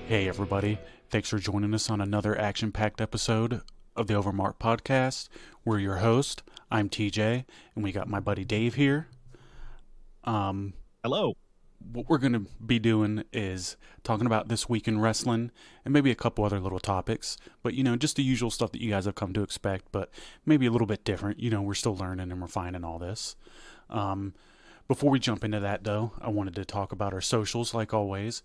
Hey everybody, thanks for joining us on another action-packed episode of the OverMark podcast. We're your host, I'm TJ, and we got my buddy Dave here. Hello. What we're going to be doing is talking about this week in wrestling and maybe a couple other little topics, but just the usual stuff that you guys have come to expect, but maybe a little bit different. We're still learning and refining all this. Before we jump into that though, I wanted to talk about our socials like always.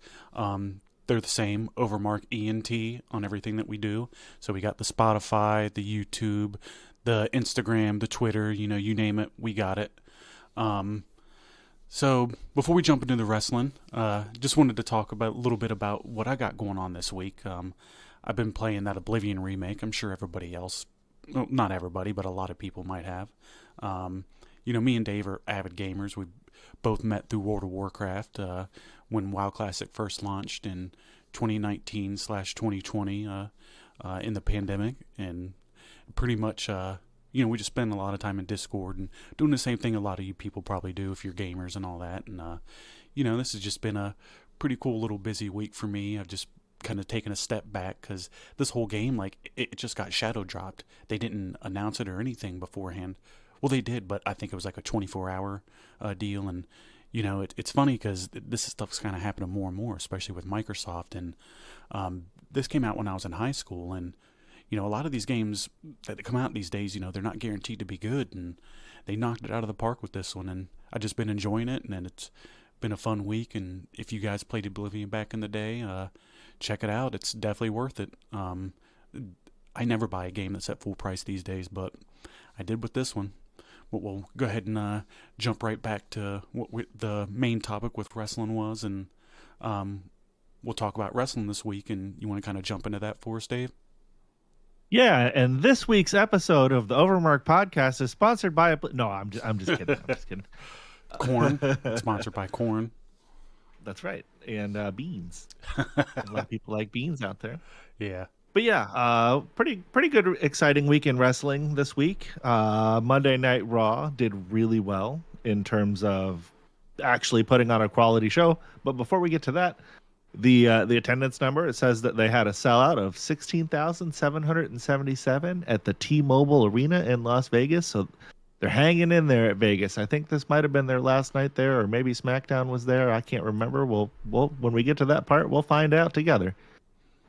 They're the same, OverMark ENT on everything that we do. So we got the Spotify, the YouTube, the Instagram, the Twitter, you name it, we got it. So before we jump into the wrestling, just wanted to talk about a little bit about what I got going on this week. I've been playing that Oblivion remake. I'm sure everybody else, well, not everybody, but a lot of people might have. Me and Dave are avid gamers. We both met through World of Warcraft when WoW Classic first launched in 2019/2020 in the pandemic, and pretty much we just spend a lot of time in Discord and doing the same thing a lot of you people probably do if you're gamers and all that. And this has just been a pretty cool little busy week for me. I've just kind of taken a step back because this whole game, like, it just got shadow dropped. They didn't announce it or anything beforehand. Well, they did, but I think it was like a 24-hour deal. And it's funny because this stuff's kind of happening more and more, especially with Microsoft. And this came out when I was in high school, and a lot of these games that come out these days, they're not guaranteed to be good, and they knocked it out of the park with this one. And I've just been enjoying it, and it's been a fun week. And if you guys played Oblivion back in the day, check it out. It's definitely worth it. I never buy a game that's at full price these days, but I did with this one. But we'll go ahead and jump right back to what the main topic with wrestling was, and we'll talk about wrestling this week. And you want to kind of jump into that for us, Dave? Yeah, and this week's episode of the Overmark podcast is sponsored by No, I'm just kidding. I'm just kidding. Corn. It's sponsored by Corn. That's right. And beans. A lot of people like beans out there. Yeah. But yeah, pretty good, exciting week in wrestling this week. Monday Night Raw did really well in terms of actually putting on a quality show. But before we get to that, the attendance number, it says that they had a sellout of 16,777 at the T-Mobile Arena in Las Vegas. So they're hanging in there at Vegas. I think this might have been their last night there, or maybe SmackDown was there. I can't remember. We'll when we get to that part, we'll find out together.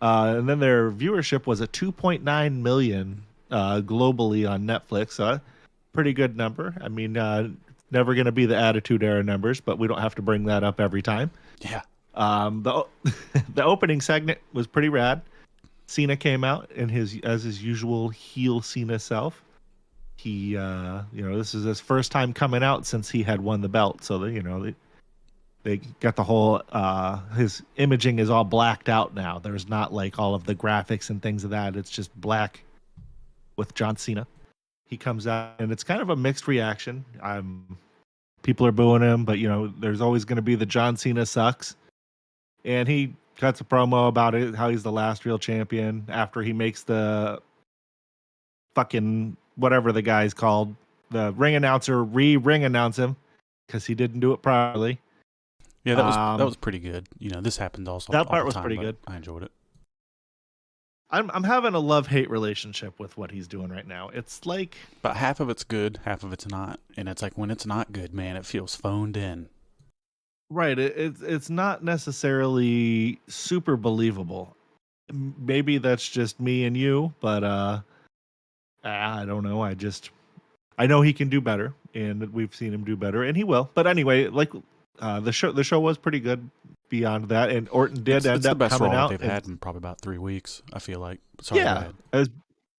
And then their viewership was at 2.9 million globally on Netflix. So pretty good number. I mean, never going to be the Attitude Era numbers, but we don't have to bring that up every time. Yeah. The the opening segment was pretty rad. Cena came out in his usual heel Cena self. He this is his first time coming out since he had won the belt. So they got the whole his imaging is all blacked out now. There's not like all of the graphics and things of that. It's just black with John Cena. He comes out and it's kind of a mixed reaction. People are booing him, but there's always going to be the John Cena sucks. And he cuts a promo about it, how he's the last real champion after he makes the fucking whatever the guy's called, the ring announcer ring announce him because he didn't do it properly. Yeah, that was pretty good. This happened also. That part all the was time, pretty but good. I enjoyed it. I'm having a love-hate relationship with what he's doing right now. It's like, But half of it's good, half of it's not. And it's like when it's not good, man, it feels phoned in. right, it's not necessarily super believable. Maybe that's just me and you, but I don't know. I know he can do better, and we've seen him do better, and he will. But anyway, like the show was pretty good. Beyond that, and Orton did end It's up the best coming Raw out. they've had in probably about 3 weeks, I feel like. Sorry, go Yeah, ahead.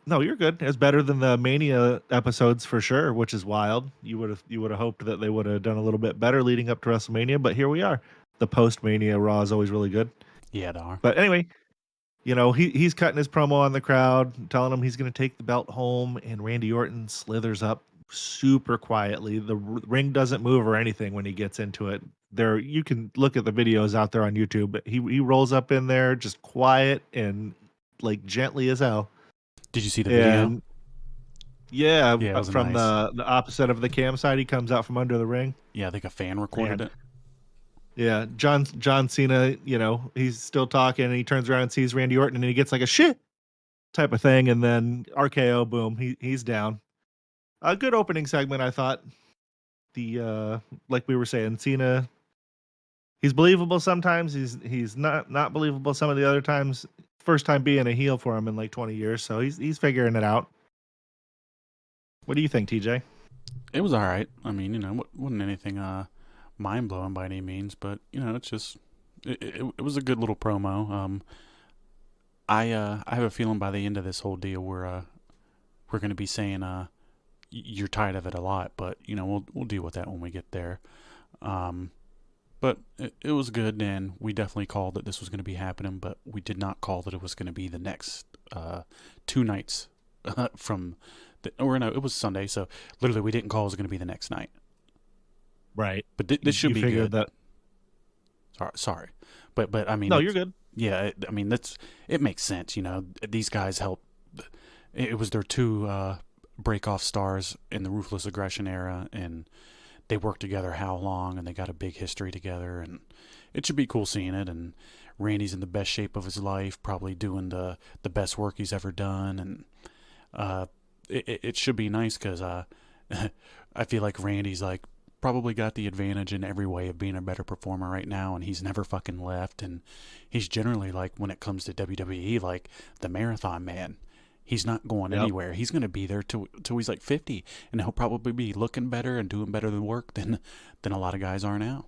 no, you're good. It's better than the Mania episodes for sure, which is wild. You would have hoped that they would have done a little bit better leading up to WrestleMania, but here we are. The post Mania Raw is always really good. Yeah, they are. But anyway, he's cutting his promo on the crowd, telling him he's going to take the belt home, and Randy Orton slithers up super quietly. The ring doesn't move or anything when he gets into it. There, you can look at the videos out there on YouTube. But he rolls up in there just quiet and like gently as hell. Did you see the video? Yeah, Yeah, it was from nice. the opposite of the cam side, he comes out from under the ring. Yeah, I think a fan recorded And it. Yeah, John Cena, he's still talking, and he turns around and sees Randy Orton, and he gets like a shit type of thing, and then RKO, boom, he's down. A good opening segment, I thought. The like we were saying, Cena, he's believable sometimes. He's not believable some of the other times. First time being a heel for him in like 20 years, so he's figuring it out. What do you think, TJ? It was all right. I mean, wasn't anything mind blowing by any means, but it's just it was a good little promo. I have a feeling by the end of this whole deal, we're going to be saying you're tired of it a lot, but we'll deal with that when we get there. But it was good, and we definitely called that this was going to be happening, but we did not call that it was going to be the next 2 nights from or no, it was Sunday, so literally we didn't call it was going to be the next night. Right. But this should You be figured good. that. Sorry, but I mean, No, you're good. yeah. I mean, it makes sense. These guys help. It was their 2 break off stars in the Ruthless Aggression era, and they worked together how long, and they got a big history together, and it should be cool seeing it. And Randy's in the best shape of his life, probably doing the best work he's ever done, and it should be nice because I feel like Randy's like probably got the advantage in every way of being a better performer right now, and he's never fucking left, and he's generally like, when it comes to WWE, like the marathon man. He's not going anywhere. He's going to be there till he's like 50, and he'll probably be looking better and doing better than work than a lot of guys are now.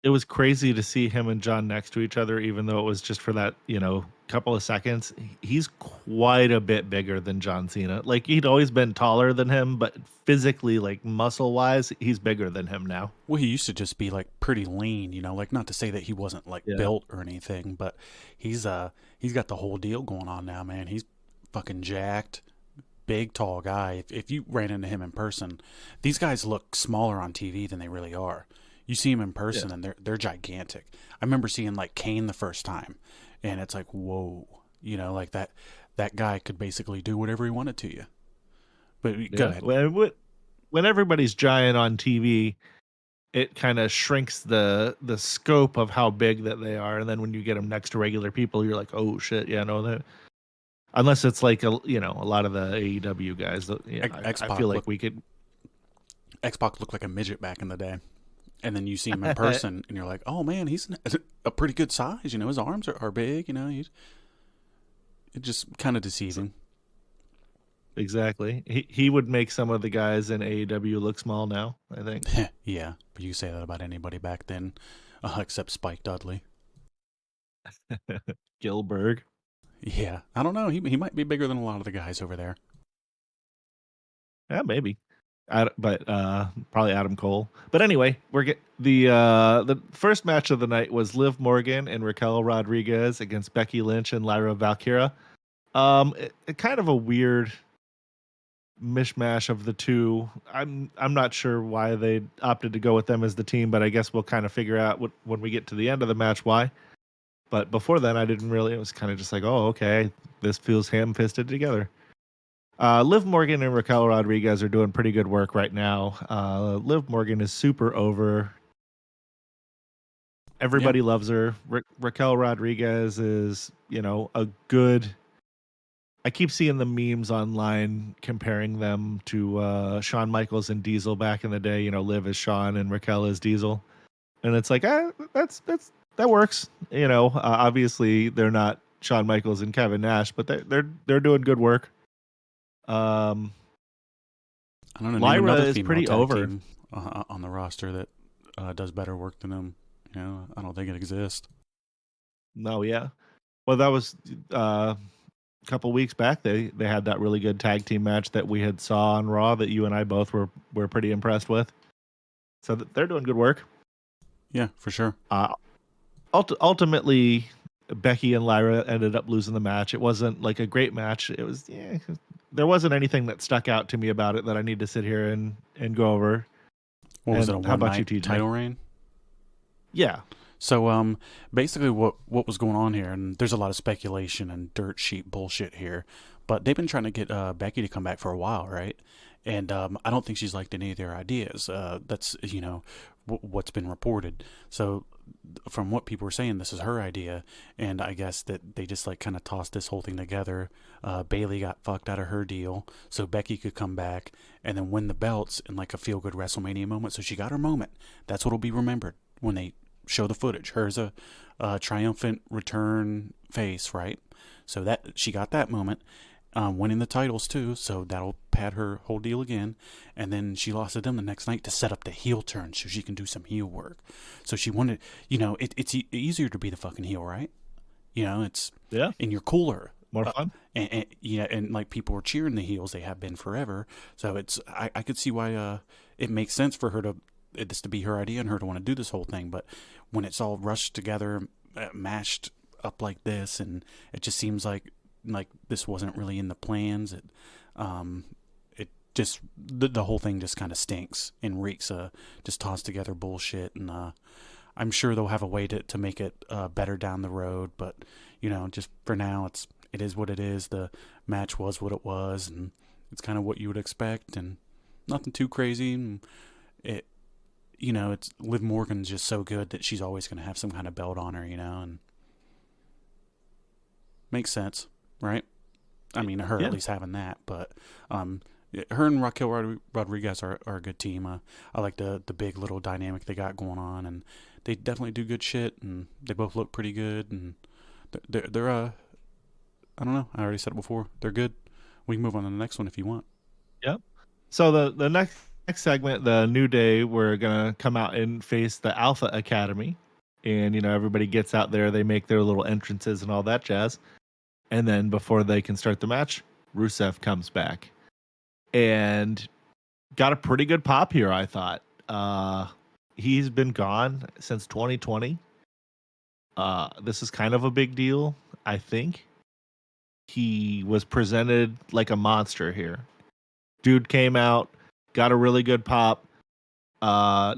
It was crazy to see him and John next to each other, even though it was just for that, couple of seconds. He's quite a bit bigger than John Cena. Like, he'd always been taller than him, but physically, like muscle wise, he's bigger than him now. Well, he used to just be like pretty lean, like not to say that he wasn't like built or anything, but he's got the whole deal going on now, man. He's fucking jacked, big, tall guy. If you ran into him in person, these guys look smaller on TV than they really are. You see them in person, and they're gigantic. I remember seeing like Kane the first time, and it's like, whoa, like that guy could basically do whatever he wanted to you. But go ahead. When everybody's giant on TV, it kind of shrinks the scope of how big that they are, and then when you get them next to regular people, you're like, oh shit, yeah, no, that. Unless it's like a lot of the AEW guys, I feel like we could. X-Pac looked like a midget back in the day. And then you see him in person, and you're like, "Oh man, he's a pretty good size. His arms are big. It's just kind of deceiving." Exactly. He would make some of the guys in AEW look small now, I think. Yeah, but you say that about anybody back then, except Spike Dudley. Gilbert. Yeah, I don't know. He might be bigger than a lot of the guys over there. Yeah, maybe. But probably Adam Cole. But anyway, the first match of the night was Liv Morgan and Raquel Rodriguez against Becky Lynch and Lyra Valkyria. It kind of a weird mishmash of the two. I'm not sure why they opted to go with them as the team, but I guess we'll kind of figure out when we get to the end of the match why. But before then, I didn't really. It was kind of just like, oh, okay, this feels ham-fisted together. Liv Morgan and Raquel Rodriguez are doing pretty good work right now. Liv Morgan is super over. Everybody loves her. Raquel Rodriguez is, a good. I keep seeing the memes online comparing them to Shawn Michaels and Diesel back in the day. Liv is Shawn and Raquel is Diesel, and it's like, that works. Obviously they're not Shawn Michaels and Kevin Nash, but they're doing good work. I don't know. Lyra is pretty over on the roster that does better work than them. I don't think it exists. No, yeah. Well, that was a couple weeks back. They had that really good tag team match that we had saw on Raw that you and I both were pretty impressed with. So they're doing good work. Yeah, for sure. Ultimately, Becky and Lyra ended up losing the match. It wasn't like a great match. It was there wasn't anything that stuck out to me about it that I need to sit here and go over. What was it, a one-night title reign? Yeah. So basically what was going on here, and there's a lot of speculation and dirt sheet bullshit here, but they've been trying to get Becky to come back for a while, right? And I don't think she's liked any of their ideas. That's, what's been reported. So from what people were saying, this is her idea, and I guess that they just like kind of tossed this whole thing together. Bailey got fucked out of her deal, so Becky could come back and then win the belts in like a feel good WrestleMania moment. So she got her moment. That's what'll be remembered when they show the footage. Hers a triumphant return face, right? So that she got that moment. Winning the titles too, so that'll pad her whole deal again. And then she lost to them the next night to set up the heel turn so she can do some heel work. So she wanted, it's easier to be the fucking heel, right? It's and you're cooler, more fun. And like people are cheering the heels. They have been forever. So I could see why it makes sense for her this to be her idea and her to want to do this whole thing. But when it's all rushed together, mashed up like this, and it just seems like this wasn't really in the plans. It just the whole thing just kind of stinks and reeks just tossed together bullshit. And I'm sure they'll have a way to make it better down the road. But just for now, it is what it is. The match was what it was, and it's kind of what you would expect, and nothing too crazy. And it's Liv Morgan's just so good that she's always going to have some kind of belt on her, and makes sense. Right? I mean, her at least having that, but her and Raquel Rodriguez are a good team. I like the big little dynamic they got going on, and they definitely do good shit, and they both look pretty good, and they're I don't know. I already said it before. They're good. We can move on to the next one if you want. Yep. So the next segment, the New Day, we're gonna come out and face the Alpha Academy, and everybody gets out there. They make their little entrances and all that jazz. And then before they can start the match, Rusev comes back and got a pretty good pop here, I thought. He's been gone since 2020. This is kind of a big deal, I think. He was presented like a monster here. Dude came out, got a really good pop.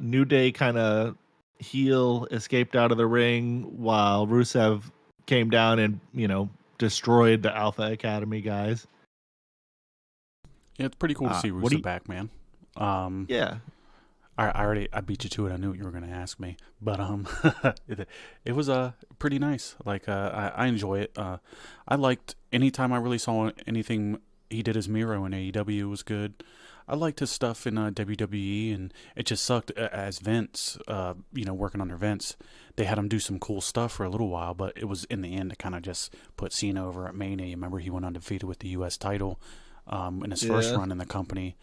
New Day kind of heel escaped out of the ring while Rusev came down and, destroyed the Alpha Academy guys. Yeah, it's pretty cool to see Rusev back, man. Yeah. I beat you to it. I knew what you were going to ask me, but it was pretty nice. Like I enjoy it. I liked anytime I really saw anything he did as Miro in AEW was good. I liked his stuff in WWE, and it just sucked as Vince, working under Vince. They had him do some cool stuff for a little while, but it was in the end to kind of just put Cena over at Mania. Remember, he went undefeated with the U.S. title in his first run in the company,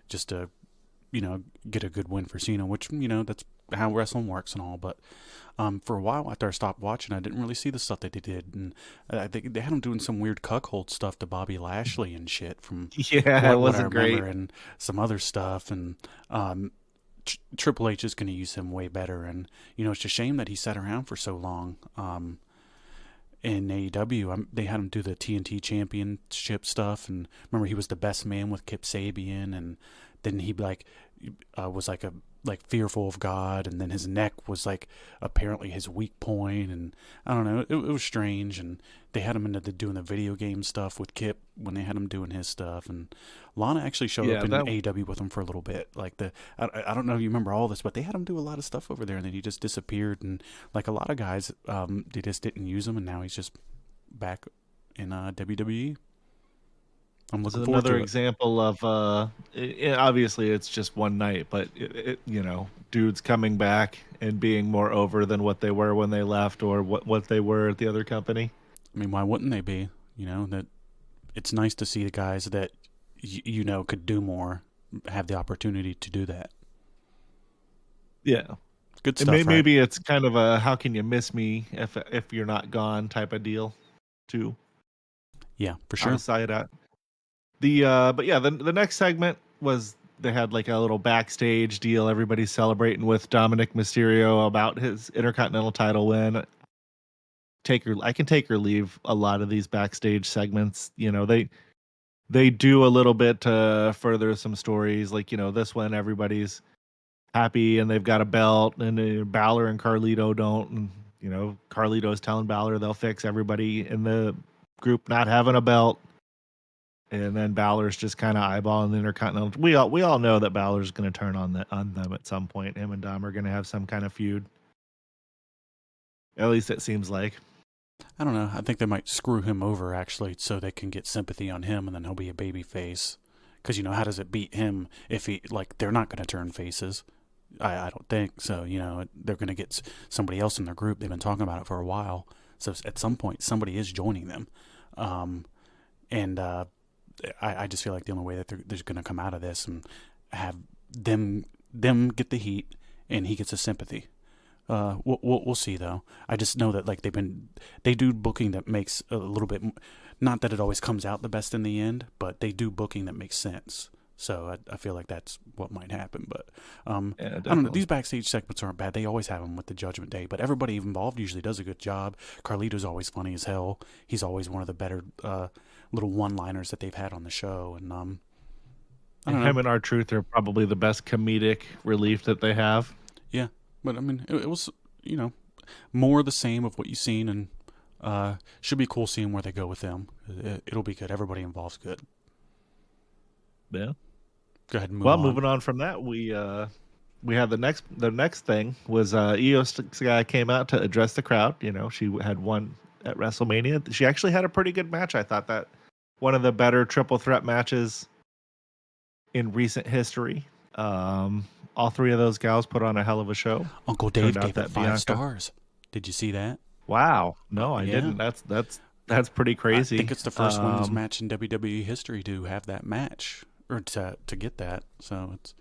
just to, get a good win for Cena, which, that's how wrestling works and all. But for a while after I stopped watching, I didn't really see the stuff that they did. And I think they had him doing some weird cuckold stuff to Bobby Lashley and shit from it wasn't great. And some other stuff. And Triple H is going to use him way better. And, it's a shame that he sat around for so long. In AEW, they had him do the TNT Championship stuff, and remember he was the best man with Kip Sabian, and then he was fearful of God, and then his neck was apparently his weak point, and I don't know, it was strange. And they had him into doing the video game stuff with Kip when they had him doing his stuff, and Lana actually showed up in AEW with him for a little bit. I don't know if you remember all this, but they had him do a lot of stuff over there, and then he just disappeared. And like a lot of guys, they just didn't use him, and now he's just back in WWE. I'm looking forward to it. Another example of obviously it's just one night, but dudes coming back and being more over than what they were when they left, or what they were at the other company. I mean, why wouldn't they be? That it's nice to see the guys that could do more have the opportunity to do that. Yeah, good stuff. Maybe it's kind of a how can you miss me if you're not gone type of deal, too. Yeah, for sure. Side out. The next segment was they had a little backstage deal. Everybody's celebrating with Dominic Mysterio about his Intercontinental title win. I can take or leave a lot of these backstage segments. They do a little bit to further some stories. This one, everybody's happy and they've got a belt, and Balor and Carlito don't. And Carlito's telling Balor they'll fix everybody in the group not having a belt. and then Balor's just kind of eyeballing the Intercontinental. We all know that Balor's going to turn on them at some point. Him and Dom are going to have some kind of feud. At least it seems like. I don't know. I think they might screw him over, actually, so they can get sympathy on him, and then he'll be a baby face. Because, how does it beat him if they're not going to turn faces? I don't think. So, they're going to get somebody else in their group. They've been talking about it for a while. So at some point, somebody is joining them. I just feel like the only way that they're going to come out of this and have them get the heat, and he gets the sympathy. We'll see though. I just know that they do booking that makes a little bit, not that it always comes out the best in the end, but they do booking that makes sense. So I feel like that's what might happen. But Yeah, I don't know. These backstage segments aren't bad. They always have them with the Judgment Day, but everybody involved usually does a good job. Carlito's always funny as hell. He's always one of the better little one-liners that they've had on the show. And I don't know. Him and R-Truth are probably the best comedic relief that they have. Yeah. But, I mean, it was, more of the same of what you've seen, and should be cool seeing where they go with them. It'll be good. Everybody involved's good. Yeah. Go ahead and move on. Moving on from that, we had the next thing was Io Sky came out to address the crowd. She had won at WrestleMania. She actually had a pretty good match. I thought that one of the better triple threat matches in recent history. All three of those gals put on a hell of a show. Uncle Dave gave it 5 stars. Did you see that? Wow. No, I didn't. That's pretty crazy. I think it's the first women's match in WWE history to have that match, or to get that. So it's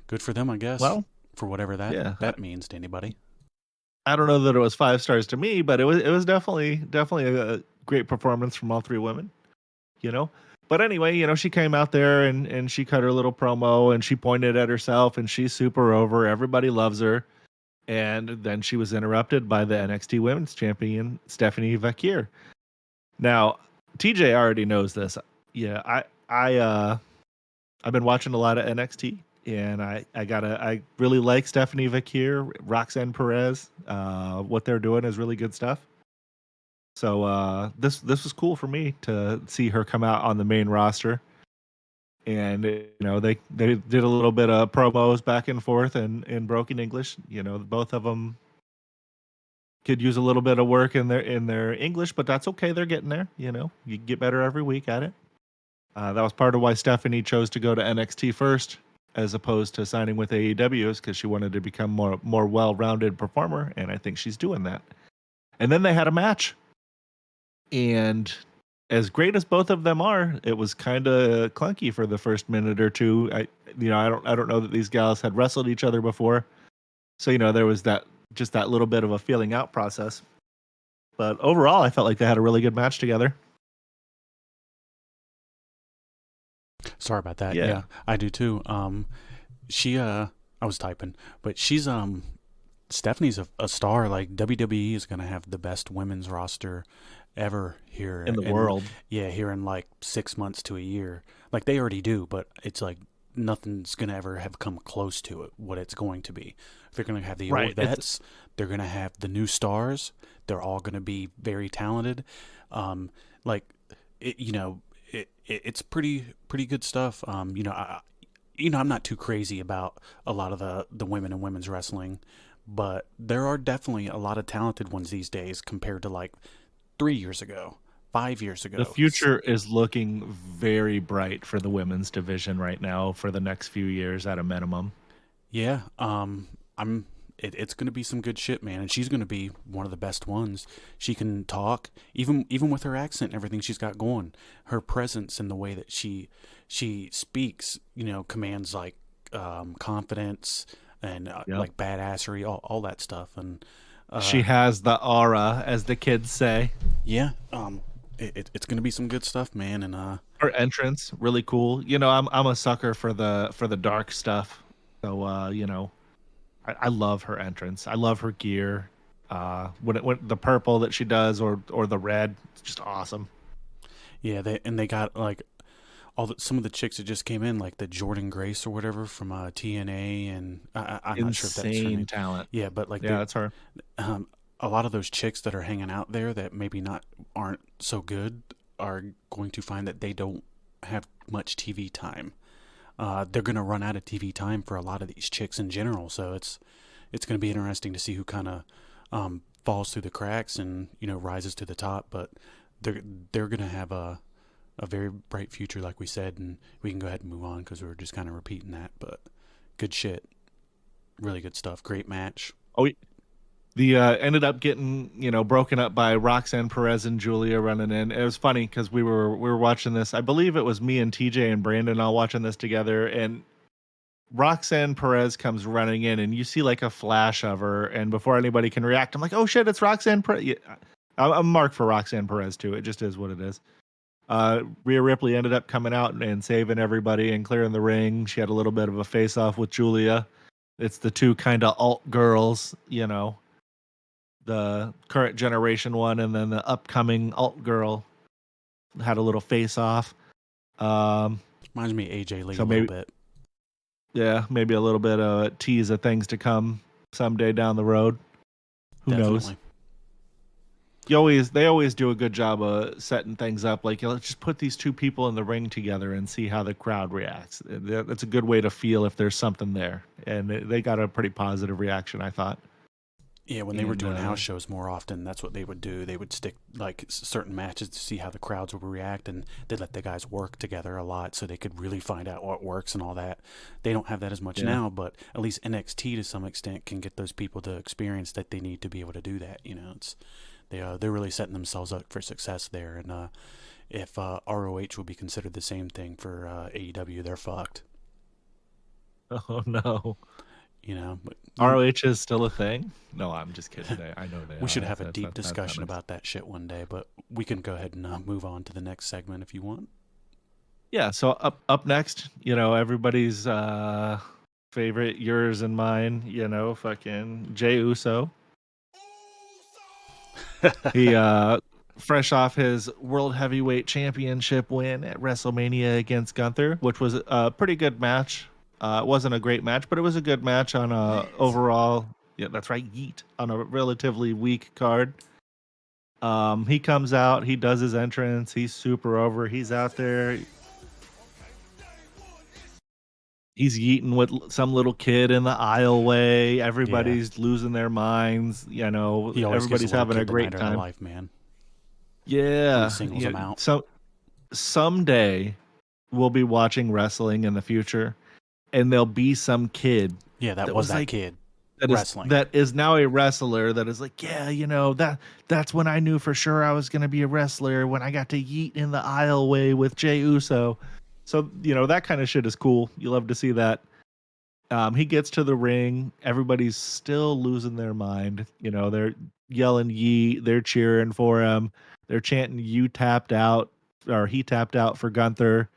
good for them, I guess. Well, for whatever that means to anybody. I don't know that it was 5 stars to me, but it was definitely a great performance from all three women. But anyway, she came out there and she cut her little promo and she pointed at herself and she's super over. Everybody loves her. And then she was interrupted by the NXT Women's Champion, Stephanie Vaquer. Now, TJ already knows this. Yeah, I've been watching a lot of NXT, and I really like Stephanie Vaquer, Roxanne Perez. What they're doing is really good stuff. So this was cool for me to see her come out on the main roster, and they did a little bit of promos back and forth and in broken English. Both of them could use a little bit of work in their English, but that's okay. They're getting there. You get better every week at it. That was part of why Stephanie chose to go to NXT first, as opposed to signing with AEW, is because she wanted to become more well-rounded performer, and I think she's doing that. And then they had a match. And as great as both of them are, it was kind of clunky for the first minute or two. I don't know that these gals had wrestled each other before, so there was that little bit of a feeling out process. But overall, I felt like they had a really good match together. Sorry about that. Yeah, I do too. I was typing, but she's Stephanie's a star. Like, WWE is going to have the best women's roster ever here in the world. Yeah, here in like 6 months to a year. Like, they already do, but it's like nothing's going to ever have come close to it, what it's going to be. They're going to have the old vets. They're going to have the new stars. They're all going to be very talented. It's pretty good stuff. I'm not too crazy about a lot of the women in women's wrestling, but there are definitely a lot of talented ones these days compared to like 3 years ago, 5 years ago. The future is looking very bright for the women's division right now for the next few years at a minimum. Yeah, it's going to be some good shit, man, and she's going to be one of the best ones. She can talk, even with her accent and everything she's got going. Her presence and the way that she speaks, commands like confidence and like badassery, all that stuff. And she has the aura, as the kids say. Yeah, it's going to be some good stuff, man. And her entrance really cool. I'm a sucker for the dark stuff, so I love her entrance. I love her gear. When the purple that she does, or the red, it's just awesome. Yeah, they got like some of the chicks that just came in, like the Jordan Grace or whatever from TNA, and I'm not sure if that's her name. Talent. Yeah, but that's her. A lot of those chicks that are hanging out there that maybe aren't so good are going to find that they don't have much TV time. They're going to run out of TV time for a lot of these chicks in general. So it's going to be interesting to see who kind of falls through the cracks and rises to the top. But they're going to have a very bright future, like we said, and we can go ahead and move on because we were just kind of repeating that. But good shit, really good stuff. Great match. Oh, the ended up getting broken up by Roxanne Perez and Julia running in. It was funny because we were watching this. I believe it was me and TJ and Brandon all watching this together, and Roxanne Perez comes running in, and you see like a flash of her, and before anybody can react, I'm like, oh shit, it's Roxanne Perez. Yeah, I'm marked for Roxanne Perez too. It just is what it is. Rhea Ripley ended up coming out and saving everybody and clearing the ring. She had a little bit of a face-off with Julia. It's the two kind of alt girls, the current generation one and then the upcoming alt girl had a little face-off. Reminds me of AJ Lee a little bit. Yeah, maybe a little bit of a tease of things to come someday down the road. Who knows? They always do a good job of setting things up. Like, let's just put these two people in the ring together and see how the crowd reacts. That's a good way to feel if there's something there. And they got a pretty positive reaction, I thought. Yeah, when they were doing house shows more often, that's what they would do. They would stick like certain matches to see how the crowds would react, and they'd let the guys work together a lot so they could really find out what works and all that. They don't have that as much now, but at least NXT to some extent can get those people the experience that they need to be able to do that. They're really setting themselves up for success there, and if ROH would be considered the same thing for AEW, they're fucked. Oh no. But ROH is still a thing? No, I'm just kidding. I know they are. We should have a deep discussion about that shit one day, but we can go ahead and move on to the next segment if you want. Yeah, so up next, everybody's favorite, yours and mine, fucking Jey Uso. He fresh off his World Heavyweight Championship win at WrestleMania against Gunther, which was a pretty good match. It wasn't a great match, but it was a good match on a overall. Yeah, that's right. Yeet on a relatively weak card. He comes out. He does his entrance. He's super over. He's out there. He's yeeting with some little kid in the aisleway. Everybody's losing their minds. Everybody's having a great time. Life, man. Yeah. He singles them out. So someday we'll be watching wrestling in the future. And there'll be some kid. Yeah, that was that kid wrestling. That is now a wrestler that is like, that's when I knew for sure I was going to be a wrestler, when I got to yeet in the aisleway with Jey Uso. So, that kind of shit is cool. You love to see that. He gets to the ring. Everybody's still losing their mind. They're yelling yeet. They're cheering for him. They're chanting, "You tapped out," or "He tapped out" for Gunther.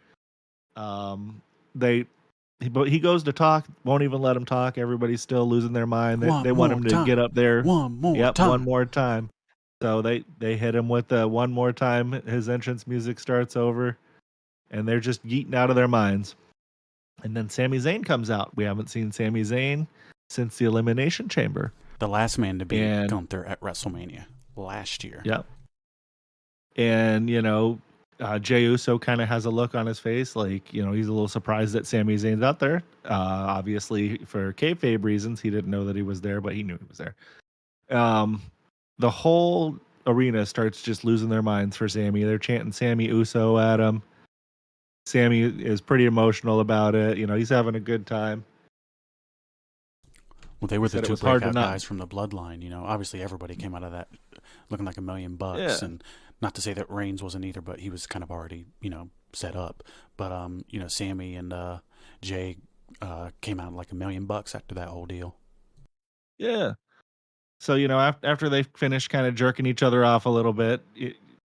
But he goes to talk, won't even let him talk. Everybody's still losing their mind. They want him to get up there. One more time. So they hit him with the one more time. His entrance music starts over, and they're just yeeting out of their minds. And then Sami Zayn comes out. We haven't seen Sami Zayn since the Elimination Chamber. The last man to beat Gunther at WrestleMania last year. Yep. And, Jey Uso kind of has a look on his face like, he's a little surprised that Sami Zayn's out there. Obviously, for kayfabe reasons, he didn't know that he was there, but he knew he was there. The whole arena starts just losing their minds for Sami. They're chanting Sami Uso at him. Sami is pretty emotional about it. He's having a good time. Well, they were the two breakout guys from the bloodline. Obviously everybody came out of that looking like $1 million. Yeah. And not to say that Reigns wasn't either, but he was kind of already, set up. But, Sami and Jey came out like $1 million after that whole deal. Yeah. So, after they finished kind of jerking each other off a little bit,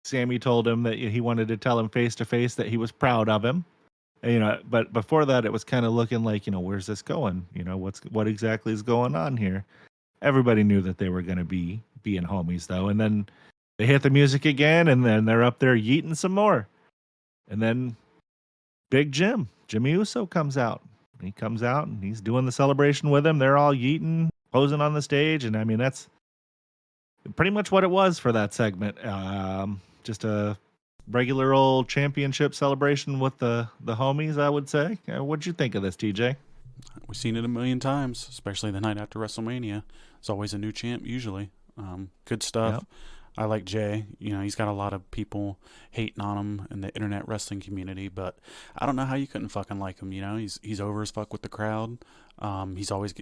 Sami told him that he wanted to tell him face to face that he was proud of him. And, but before that, it was kind of looking like, where's this going? What exactly is going on here? Everybody knew that they were going to be being homies, though. And then they hit the music again, and then they're up there yeeting some more. And then Big Jimmy Uso comes out. He comes out, and he's doing the celebration with him. They're all yeeting, posing on the stage. And, that's pretty much what it was for that segment. Just a regular old championship celebration with the homies, I would say. What'd you think of this, TJ? We've seen it a million times, especially the night after WrestleMania. It's always a new champ, usually. Good stuff. Yep. I like Jay. He's got a lot of people hating on him in the internet wrestling community, but I don't know how you couldn't fucking like him. He's over as fuck with the crowd. He's always,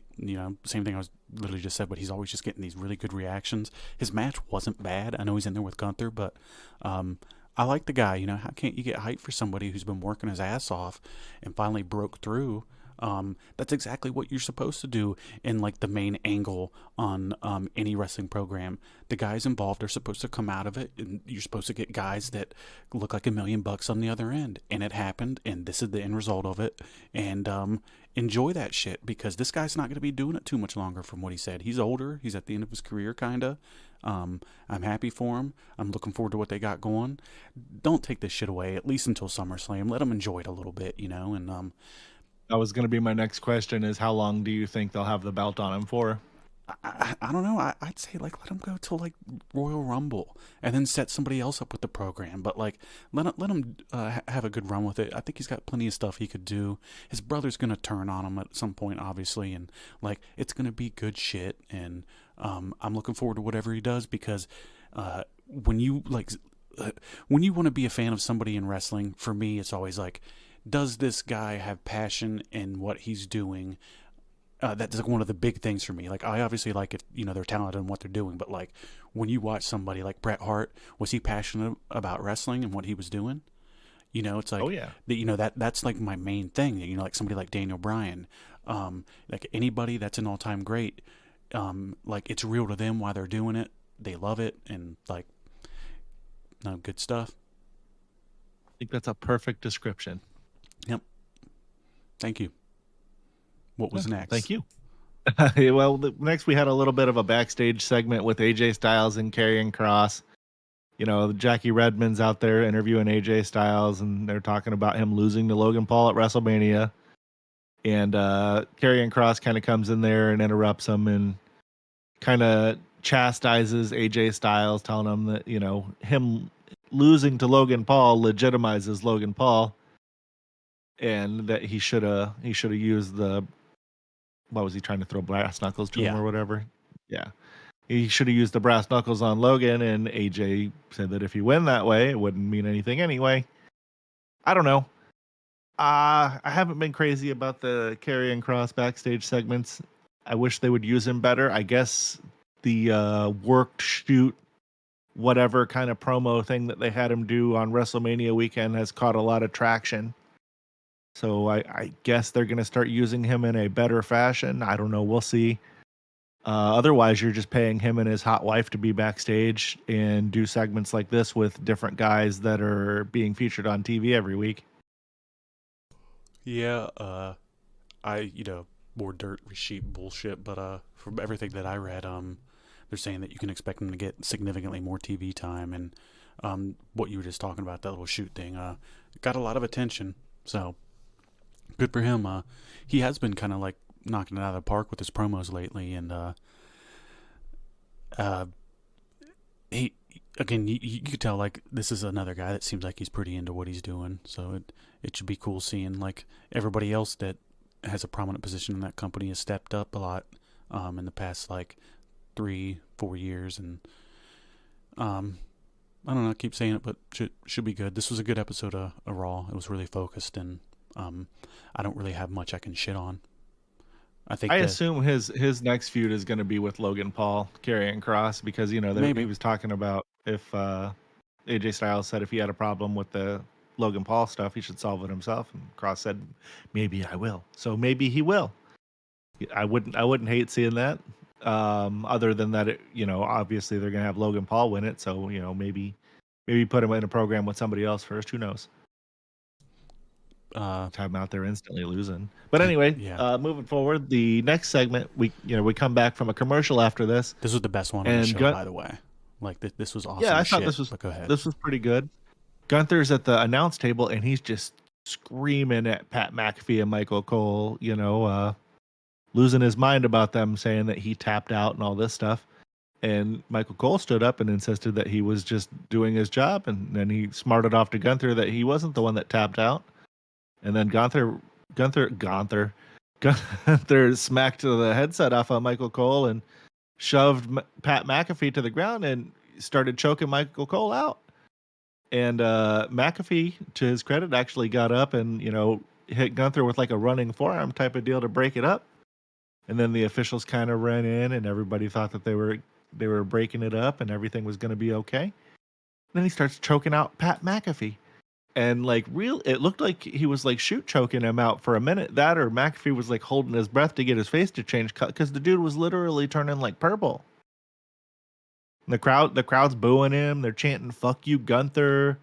same thing I was literally just said, but he's always just getting these really good reactions. His match wasn't bad. I know he's in there with Gunther, but I like the guy. How can't you get hyped for somebody who's been working his ass off and finally broke through? That's exactly what you're supposed to do in like the main angle on any wrestling program. The guys involved are supposed to come out of it, and you're supposed to get guys that look like $1 million on the other end. And it happened, and this is the end result of it. And enjoy that shit, because this guy's not going to be doing it too much longer. From what he said, he's older. He's at the end of his career, kinda. I'm happy for him. I'm looking forward to what they got going. Don't take this shit away, at least until SummerSlam. Let them enjoy it a little bit, and That was going to be my next question: is how long do you think they'll have the belt on him for? I don't know. I'd say like let him go till like Royal Rumble and then set somebody else up with the program. But like let him have a good run with it. I think he's got plenty of stuff he could do. His brother's gonna turn on him at some point, obviously, and like it's gonna be good shit. And I'm looking forward to whatever he does, because when you want to be a fan of somebody in wrestling, for me it's always like, does this guy have passion in what he's doing? That's like one of the big things for me. Like, I obviously like if they're talented in what they're doing, but like when you watch somebody like Bret Hart, was he passionate about wrestling and what he was doing? It's like, Oh yeah. That's like my main thing. Like somebody like Daniel Bryan, like anybody that's an all-time great, like it's real to them why they're doing it. They love it, and like, no, good stuff. I think that's a perfect description. Yep. Thank you. What was next? Thank you. Well, next we had a little bit of a backstage segment with AJ Styles and Karrion Kross. Jackie Redmond's out there interviewing AJ Styles, and they're talking about him losing to Logan Paul at WrestleMania. And Karrion Kross kind of comes in there and interrupts him and kind of chastises AJ Styles, telling him that, him losing to Logan Paul legitimizes Logan Paul, and that he should have used the, what was he trying to throw, brass knuckles to him or whatever? Yeah. He should have used the brass knuckles on Logan, and AJ said that if he went that way, it wouldn't mean anything anyway. I don't know. I haven't been crazy about the Karrion Kross backstage segments. I wish they would use him better. I guess the worked shoot, whatever kind of promo thing that they had him do on WrestleMania weekend has caught a lot of traction. So I guess they're going to start using him in a better fashion. I don't know. We'll see. Otherwise, you're just paying him and his hot wife to be backstage and do segments like this with different guys that are being featured on TV every week. Yeah, more dirt sheet bullshit, but from everything that I read, they're saying that you can expect him to get significantly more TV time, and what you were just talking about, that little shoot thing, got a lot of attention, so good for him. He has been kind of like knocking it out of the park with his promos lately, and he, again, you could tell like this is another guy that seems like he's pretty into what he's doing, so it should be cool seeing like everybody else that has a prominent position in that company has stepped up a lot in the past like 3-4 years, and I don't know, I keep saying it, but should be good. This was a good episode of Raw. It was really focused, and I don't really have much I can shit on. I assume his next feud is going to be with Logan Paul, Karrion Kross, because he was talking about if AJ Styles said if he had a problem with the Logan Paul stuff, he should solve it himself, and Kross said maybe I will. So maybe he will. I wouldn't hate seeing that. Other than that, obviously they're going to have Logan Paul win it, so maybe put him in a program with somebody else first. Who knows? Time out there instantly losing. But anyway, moving forward, the next segment, we come back from a commercial after this. This was the best one on the show, by the way. Like this was awesome. Yeah, I thought this was. Go ahead. This was pretty good. Gunther's at the announce table, and he's just screaming at Pat McAfee and Michael Cole. Losing his mind about them saying that he tapped out and all this stuff. And Michael Cole stood up and insisted that he was just doing his job, and then he smarted off to Gunther that he wasn't the one that tapped out. And then Gunther smacked the headset off of Michael Cole and shoved Pat McAfee to the ground and started choking Michael Cole out. And McAfee, to his credit, actually got up and, hit Gunther with like a running forearm type of deal to break it up. And then the officials kind of ran in, and everybody thought that they were breaking it up and everything was going to be okay. Then he starts choking out Pat McAfee. And it looked like he was like choking him out for a minute. That or McAfee was like holding his breath to get his face to change cut because the dude was literally turning like purple. And the crowd's booing him. They're chanting "Fuck you, Gunther."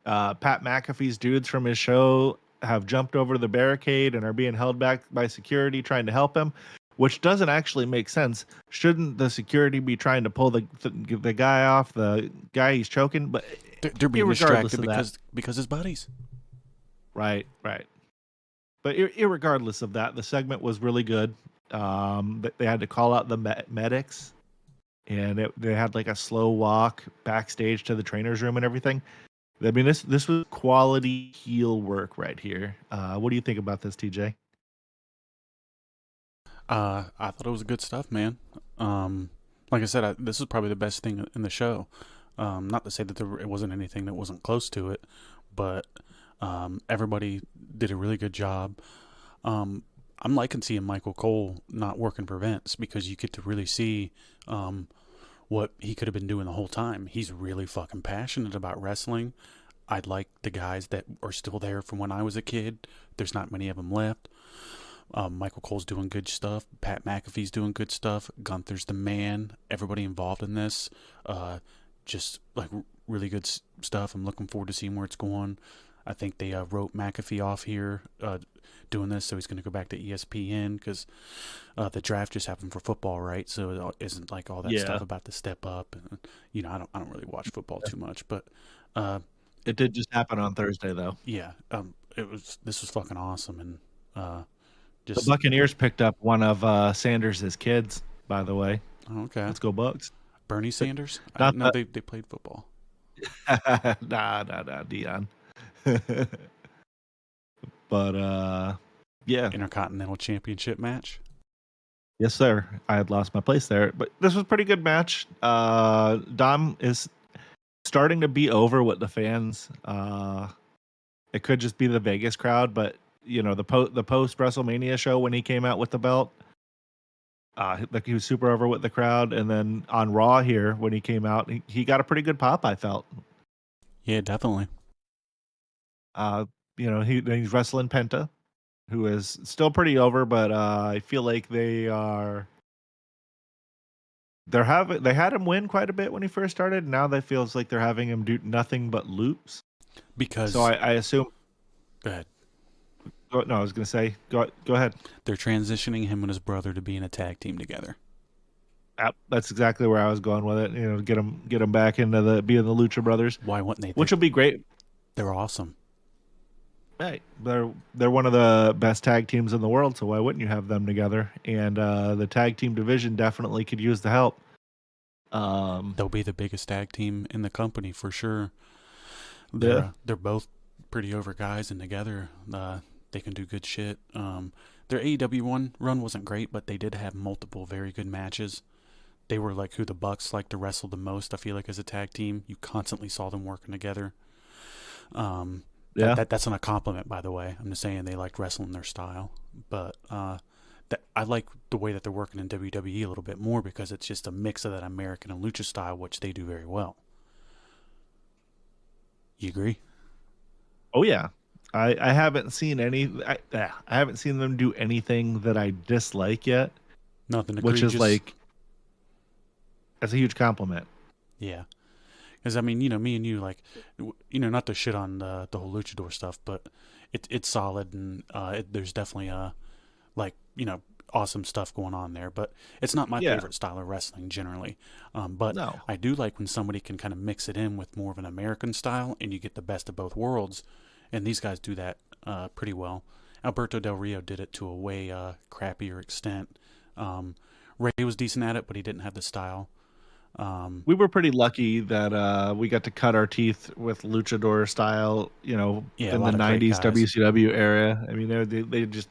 Pat McAfee's dudes from his show have jumped over the barricade and are being held back by security trying to help him, which doesn't actually make sense. Shouldn't the security be trying to pull the guy off, the guy he's choking? But they're being distracted because his buddies. Right. But irregardless of that, the segment was really good. They had to call out the medics, and they had like a slow walk backstage to the trainer's room and everything. I mean, this was quality heel work right here. What do you think about this, TJ? I thought it was good stuff, man. Like I said, this is probably the best thing in the show. Not to say that it wasn't anything that wasn't close to it, but everybody did a really good job. I'm liking seeing Michael Cole not working for Vince because you get to really see what he could have been doing the whole time. He's really fucking passionate about wrestling. I'd like the guys that are still there from when I was a kid. There's not many of them left. Michael Cole's doing good stuff. Pat McAfee's doing good stuff. Gunther's the man. Everybody involved in this, just like really good stuff. I'm looking forward to seeing where it's going. I think they wrote McAfee off here doing this, so he's going to go back to ESPN because the draft just happened for football, right? So it isn't like all that stuff about the step up. And I don't really watch football too much, but it did just happen on Thursday, though. Yeah, this was fucking awesome, and the Buccaneers picked up one of Sanders' kids, by the way. Okay, let's go Bucs. Bernie Sanders? I didn't know they played football. Nah, Dion. But yeah, Intercontinental Championship match. Yes, sir. I had lost my place there, but this was a pretty good match. Dom is starting to be over with the fans. It could just be the Vegas crowd, but the post WrestleMania show when he came out with the belt, he was super over with the crowd. And then on Raw here when he came out, he got a pretty good pop, I felt. Yeah, definitely. He's wrestling Penta, who is still pretty over, but I feel like they had him win quite a bit when he first started. Now that feels like they're having him do nothing but loops. Because so I assume. Go ahead. No, I was going to say go ahead. They're transitioning him and his brother to being a tag team together. Yep, that's exactly where I was going with it. Get them back into being the Lucha Brothers. Why wouldn't they? Which will be great. They're awesome. Right, they're one of the best tag teams in the world, so why wouldn't you have them together? And the tag team division definitely could use the help. They'll be the biggest tag team in the company for sure. They're both pretty over guys, and together they can do good shit. Their AEW run wasn't great, but they did have multiple very good matches. They were like who the Bucks like to wrestle the most, I feel like, as a tag team. You constantly saw them working together. That's not a compliment, by the way. I'm just saying they liked wrestling their style. But I like the way that they're working in WWE a little bit more because it's just a mix of that American and Lucha style, which they do very well. You agree? Oh yeah, I haven't seen I haven't seen them do anything that I dislike yet. Nothing egregious. Which is like, that's a huge compliment. Yeah. Because, I mean, me and you, like, not to shit on the whole luchador stuff, but it's solid, and there's definitely, awesome stuff going on there. But it's not my favorite style of wrestling, generally. But no. I do like when somebody can kind of mix it in with more of an American style, and you get the best of both worlds. And these guys do that pretty well. Alberto Del Rio did it to a way crappier extent. Ray was decent at it, but he didn't have the style. We were pretty lucky that we got to cut our teeth with luchador style, Yeah, a in the lot of great '90s guys. WCW era. I mean,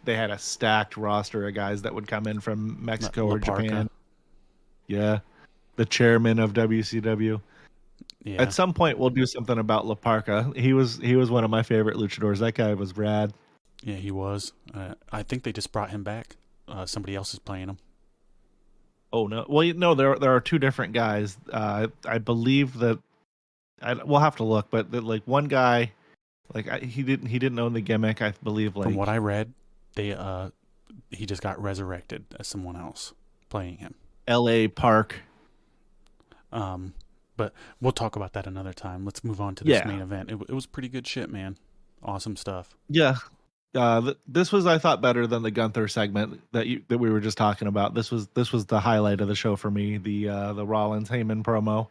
they had a stacked roster of guys that would come in from Mexico La or Japan. Parca. Yeah, the chairman of WCW. At Yeah, some point, we'll do something about La Parca. He was one of my favorite luchadors. That guy was rad. yeah, he was. I think they just brought him back. Somebody else is playing him. Oh no, well no, there are two different guys. I believe that we'll have to look, but like one guy, like he didn't own the gimmick. I believe From what like I read, they he just got resurrected as someone else playing him. L.A. Park. Um, but we'll talk about that another time. Let's move on to this Yeah, main event. It was pretty good shit, man. Awesome stuff. yeah. This was, I thought, better than the Gunther segment that we were just talking about. This was the highlight of the show for me. The Rollins Heyman promo.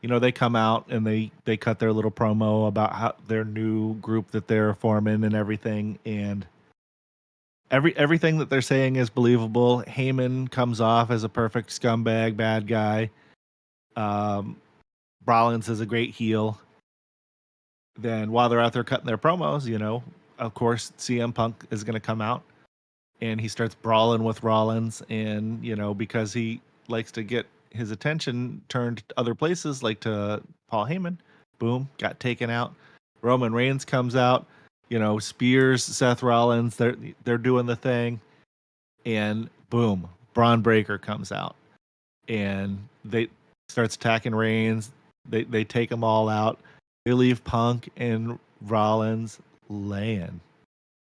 They come out and they cut their little promo about how their new group that they're forming and everything, and everything that they're saying is believable. Heyman comes off as a perfect scumbag bad guy. Um, Rollins is a great heel. Then while they're out there cutting their promos, of course, CM Punk is going to come out and he starts brawling with Rollins. And, because he likes to get his attention turned other places, like to Paul Heyman, boom, got taken out. Roman Reigns comes out, spears Seth Rollins. They're doing the thing. And boom, Braun Breaker comes out and they starts attacking Reigns. They take them all out. They leave Punk and Rollins laying,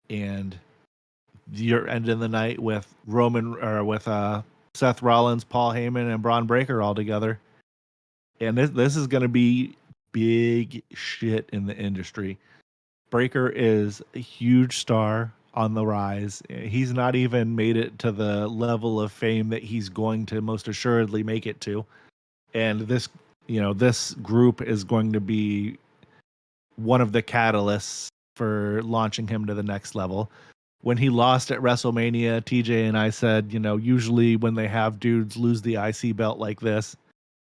and you're ending the night with Seth Rollins, Paul Heyman, and Braun Breaker all together. And this is going to be big shit in the industry. Breaker is a huge star on the rise. He's not even made it to the level of fame that he's going to most assuredly make it to. And this group is going to be one of the catalysts for launching him to the next level. When he lost at WrestleMania, TJ and I said, usually when they have dudes lose the IC belt like this,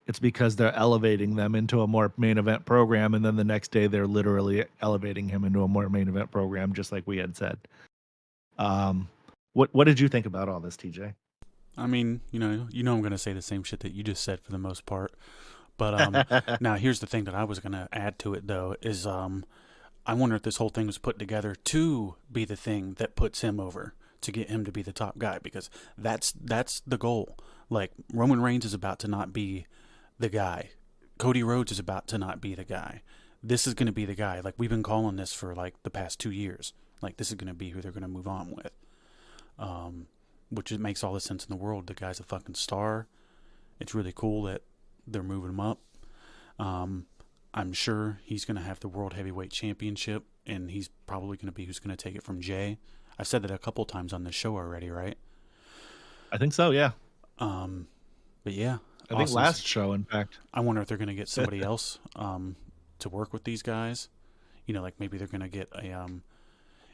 it's because they're elevating them into a more main event program, and then the next day they're literally elevating him into a more main event program, just like we had said. What did you think about all this, TJ? I mean, I'm gonna say the same shit that you just said for the most part. But now here's the thing that I was gonna add to it though is I wonder if this whole thing was put together to be the thing that puts him over, to get him to be the top guy, because that's the goal. Like Roman Reigns is about to not be the guy. Cody Rhodes is about to not be the guy. This is going to be the guy. Like we've been calling this for like the past 2 years. Like this is going to be who they're going to move on with. Which it makes all the sense in the world. The guy's a fucking star. It's really cool that they're moving him up. I'm sure he's going to have the World Heavyweight Championship, and he's probably going to be who's going to take it from Jay. I've said that a couple times on this show already, right? I think so, yeah. But yeah, I think last show, in fact. I wonder if they're going to get somebody else to work with these guys. Like maybe they're going to get a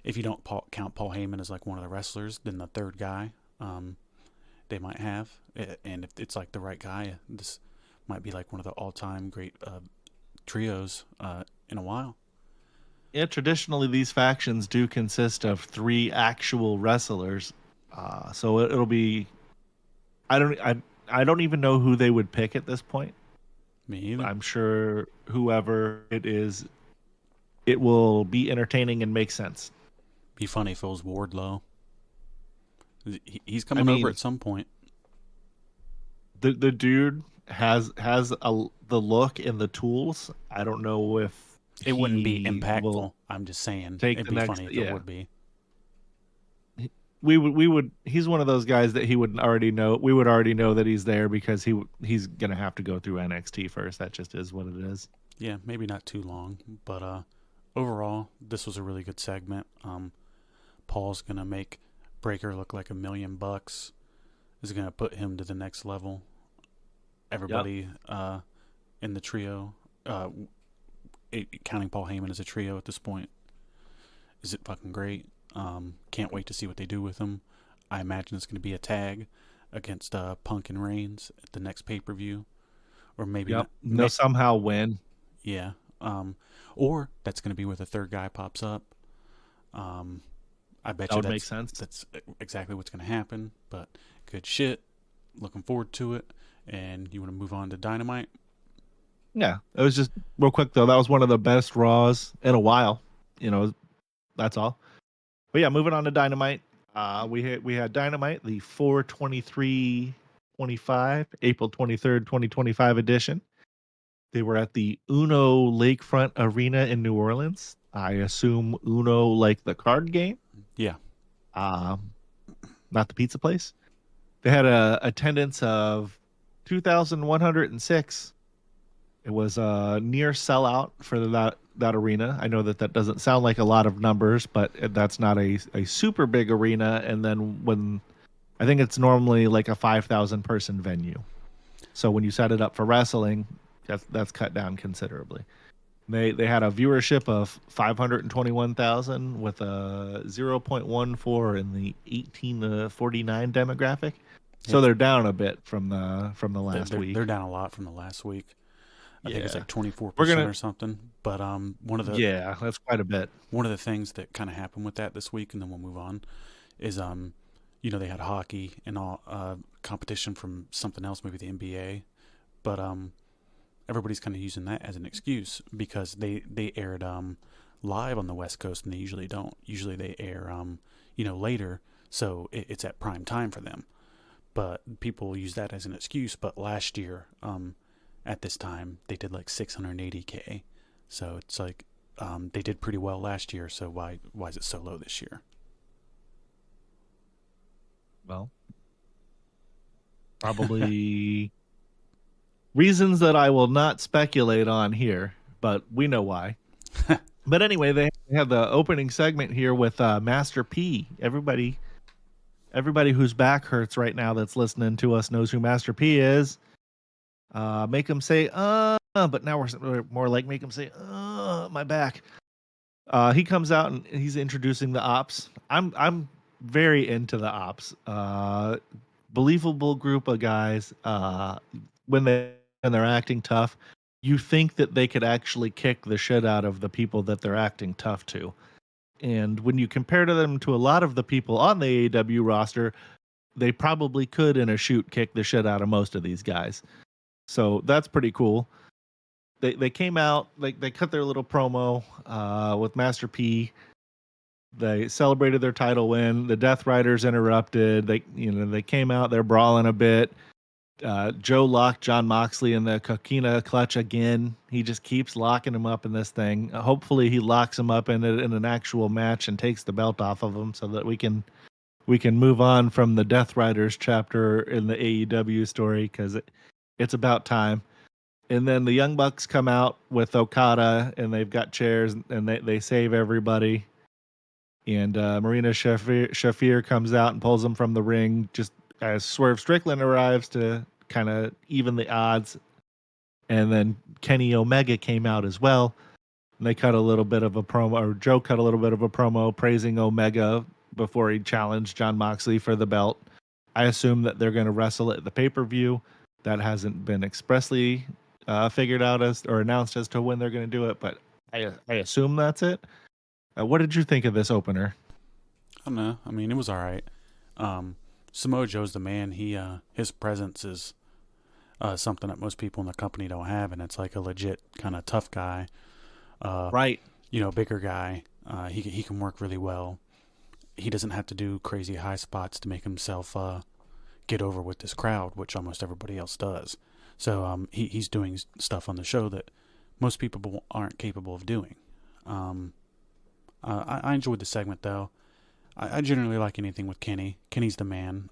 if you don't count Paul Heyman as like one of the wrestlers, then the third guy they might have, and if it's like the right guy, this might be like one of the all-time great trios in a while. Yeah, traditionally these factions do consist of 3 actual wrestlers, so it'll be. I don't even know who they would pick at this point. Me either. I'm sure whoever it is, it will be entertaining and make sense. Be funny if it was Wardlow. He's coming over at some point. The dude has the look and the tools. I don't know if it wouldn't be impactful. I'm just saying it'd be funny if it would be. We would. He's one of those guys that he would already know. We would already know that he's there because he's gonna have to go through NXT first. That just is what it is. Yeah, maybe not too long, but overall, this was a really good segment. Paul's gonna make Breaker look like $1 million. Is gonna put him to the next level. Everybody in the trio, counting Paul Heyman as a trio at this point, is it fucking great. Can't wait to see what they do with him. I imagine it's going to be a tag against Punk and Reigns at the next pay-per-view, or maybe Yep. not. They'll somehow win. Yeah. Or that's going to be where the third guy pops up. I bet That you would make sense. that's exactly what's going to happen. But good shit. Looking forward to it. And you want to move on to Dynamite? Yeah. It was just real quick though. That was one of the best Raws in a while. You know, that's all. But yeah, moving on to Dynamite. We had Dynamite, the 4/23/25, April 23rd, 2025 edition. They were at the Uno Lakefront Arena in New Orleans. I assume Uno like the card game. Yeah. Not the pizza place. They had a attendance of 2,106. It was a near sellout for that arena. I know that doesn't sound like a lot of numbers, but that's not a super big arena. And then when I think it's normally like a 5,000 person venue. So when you set it up for wrestling, that's cut down considerably. They had a viewership of 521,000 with a 0.14 in the 18 to 49 demographic. So they're down a bit from the last week. They're down a lot from the last week. I think it's like 24% or something. But that's quite a bit. One of the things that kind of happened with that this week, and then we'll move on, is they had hockey and all competition from something else, maybe the NBA, but everybody's kind of using that as an excuse because they aired live on the West Coast and they usually don't. Usually they air later, so it's at prime time for them. But people use that as an excuse. But last year, at this time, they did like 680K. So it's like they did pretty well last year. So why is it so low this year? Well, probably reasons that I will not speculate on here, but we know why. But anyway, they have the opening segment here with Master P. Everybody whose back hurts right now that's listening to us knows who Master P is. Make him say, but now we're more like make him say, my back. He comes out and he's introducing the ops. I'm very into the ops. Believable group of guys. When they're acting tough, you think that they could actually kick the shit out of the people that they're acting tough to. And when you compare them to a lot of the people on the AEW roster, they probably could in a shoot kick the shit out of most of these guys. So that's pretty cool. They came out, they cut their little promo with Master P. They celebrated their title win. The Death Riders interrupted. They came out, they're brawling a bit. Joe locked John Moxley in the Coquina clutch again. He just keeps locking him up in this thing. Hopefully he locks him up in an actual match and takes the belt off of him so that we can move on from the Death Riders chapter in the AEW story because it's about time. And then the Young Bucks come out with Okada and they've got chairs and they save everybody. And Marina Shafir comes out and pulls them from the ring just as Swerve Strickland arrives to kind of even the odds. And then Kenny Omega came out as well. And they cut a little bit of a promo, or Joe cut a little bit of a promo praising Omega before he challenged John Moxley for the belt. I assume that they're going to wrestle at the pay-per-view. That hasn't been expressly figured out or announced as to when they're going to do it, but I assume that's it. What did you think of this opener? I don't know. I mean, it was all right. Samoa Joe's the man. His presence is something that most people in the company don't have, and it's like a legit kind of tough guy. Right. Bigger guy. He can work really well. He doesn't have to do crazy high spots to make himself get over with this crowd, which almost everybody else does. So he's doing stuff on the show that most people aren't capable of doing. I enjoyed the segment, though. I generally like anything with Kenny. Kenny's the man.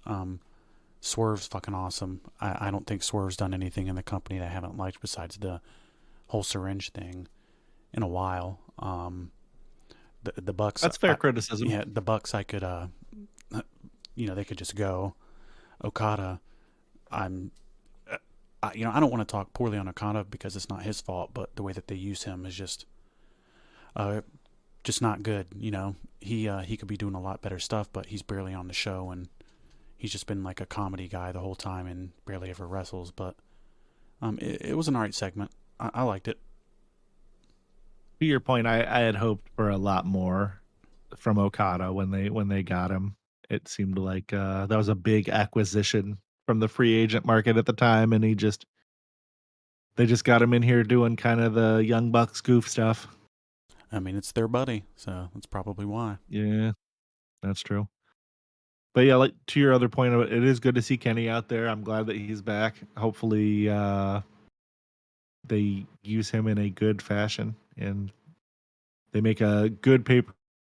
Swerve's fucking awesome. I don't think Swerve's done anything in the company that I haven't liked besides the whole syringe thing in a while. The Bucks. That's fair criticism. Yeah, the Bucks. I could, they could just go. Okada, I don't want to talk poorly on Okada because it's not his fault, but the way that they use him is just not good. He could be doing a lot better stuff, but he's barely on the show, and he's just been like a comedy guy the whole time and barely ever wrestles. But It was an alright segment. I liked it. To your point, I had hoped for a lot more from Okada when they got him. It seemed like that was a big acquisition from the free agent market at the time, and they just got him in here doing kind of the Young Bucks goof stuff. I mean, it's their buddy, so that's probably why. Yeah, that's true. But yeah, like to your other point, it is good to see Kenny out there. I'm glad that he's back. Hopefully, they use him in a good fashion and they make a good paper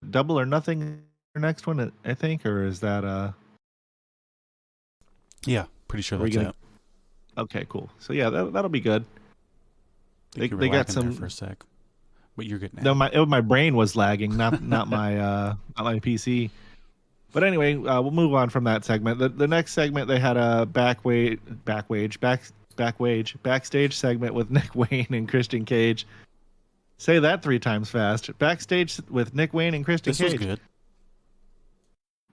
double or nothing next one, I think, or is that Yeah, pretty sure that's it. Okay, cool. So yeah, that'll be good. They got some there for a sec, but you're good now. No, my brain was lagging, not my not my PC. But anyway, we'll move on from that segment. The next segment, they had a backstage segment with Nick Wayne and Christian Cage. Say that 3 times fast. Backstage with Nick Wayne and Christian Cage. This was good.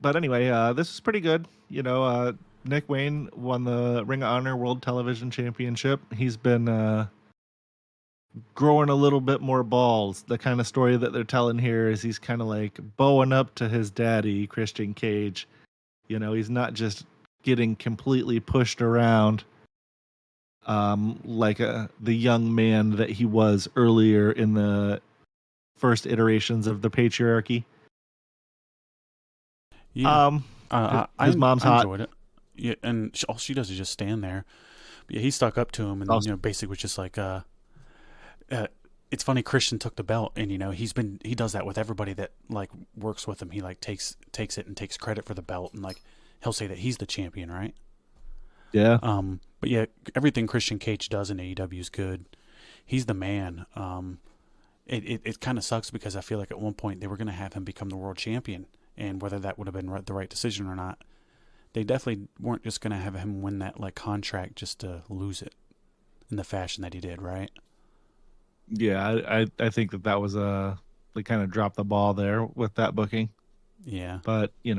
But anyway, this is pretty good. You know, Nick Wayne won the Ring of Honor World Television Championship. He's been growing a little bit more balls. The kind of story that they're telling here is he's kind of like bowing up to his daddy, Christian Cage. You know, he's not just getting completely pushed around like the young man that he was earlier in the first iterations of the patriarchy. Yeah. His mom's hot. I enjoyed it. Yeah, and all she does is just stand there. But yeah, he stuck up to him, and awesome. Basically was just like, it's funny. Christian took the belt, and he does that with everybody that like works with him. He like takes it and takes credit for the belt, and like he'll say that he's the champion, right? Yeah. But yeah, everything Christian Cage does in AEW is good. He's the man. It kind of sucks because I feel like at one point they were going to have him become the world champion, and whether that would have been the right decision or not, they definitely weren't just going to have him win that like contract just to lose it in the fashion that he did, right? Yeah, I think that was they kind of dropped the ball there with that booking. Yeah, but it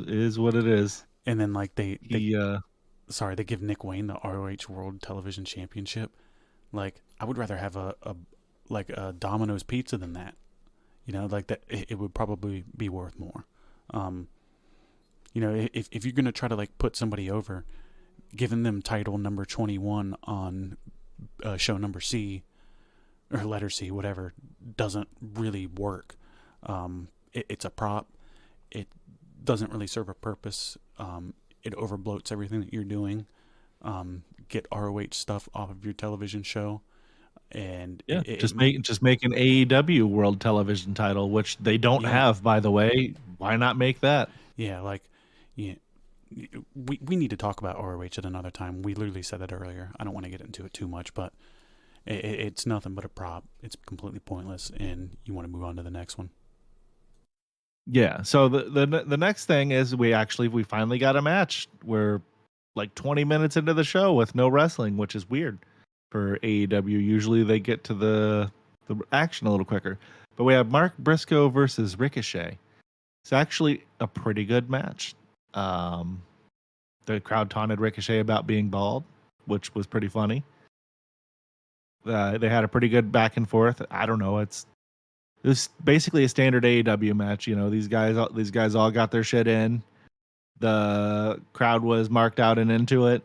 is what it is. And then like they give Nick Wayne the ROH World Television Championship. Like I would rather have a Domino's pizza than that. Like that it would probably be worth more. If you're gonna try to like put somebody over, giving them title number 21 on show number C or letter C, whatever, doesn't really work. It's a prop. It doesn't really serve a purpose. It overbloats everything that you're doing. Get ROH stuff off of your television show, and just make an AEW World Television title, which they don't have, by the way. Why not make that? Yeah, we need to talk about ROH at another time. We literally said that earlier. I don't want to get into it too much, but it's nothing but a prop. It's completely pointless, and you want to move on to the next one. Yeah. So the next thing is we finally got a match. We're like 20 minutes into the show with no wrestling, which is weird for AEW. Usually they get to the action a little quicker. But we have Mark Briscoe versus Ricochet. It's actually a pretty good match. The crowd taunted Ricochet about being bald, which was pretty funny. They had a pretty good back and forth. I don't know. It's basically a standard AEW match. These guys all got their shit in. The crowd was marked out and into it.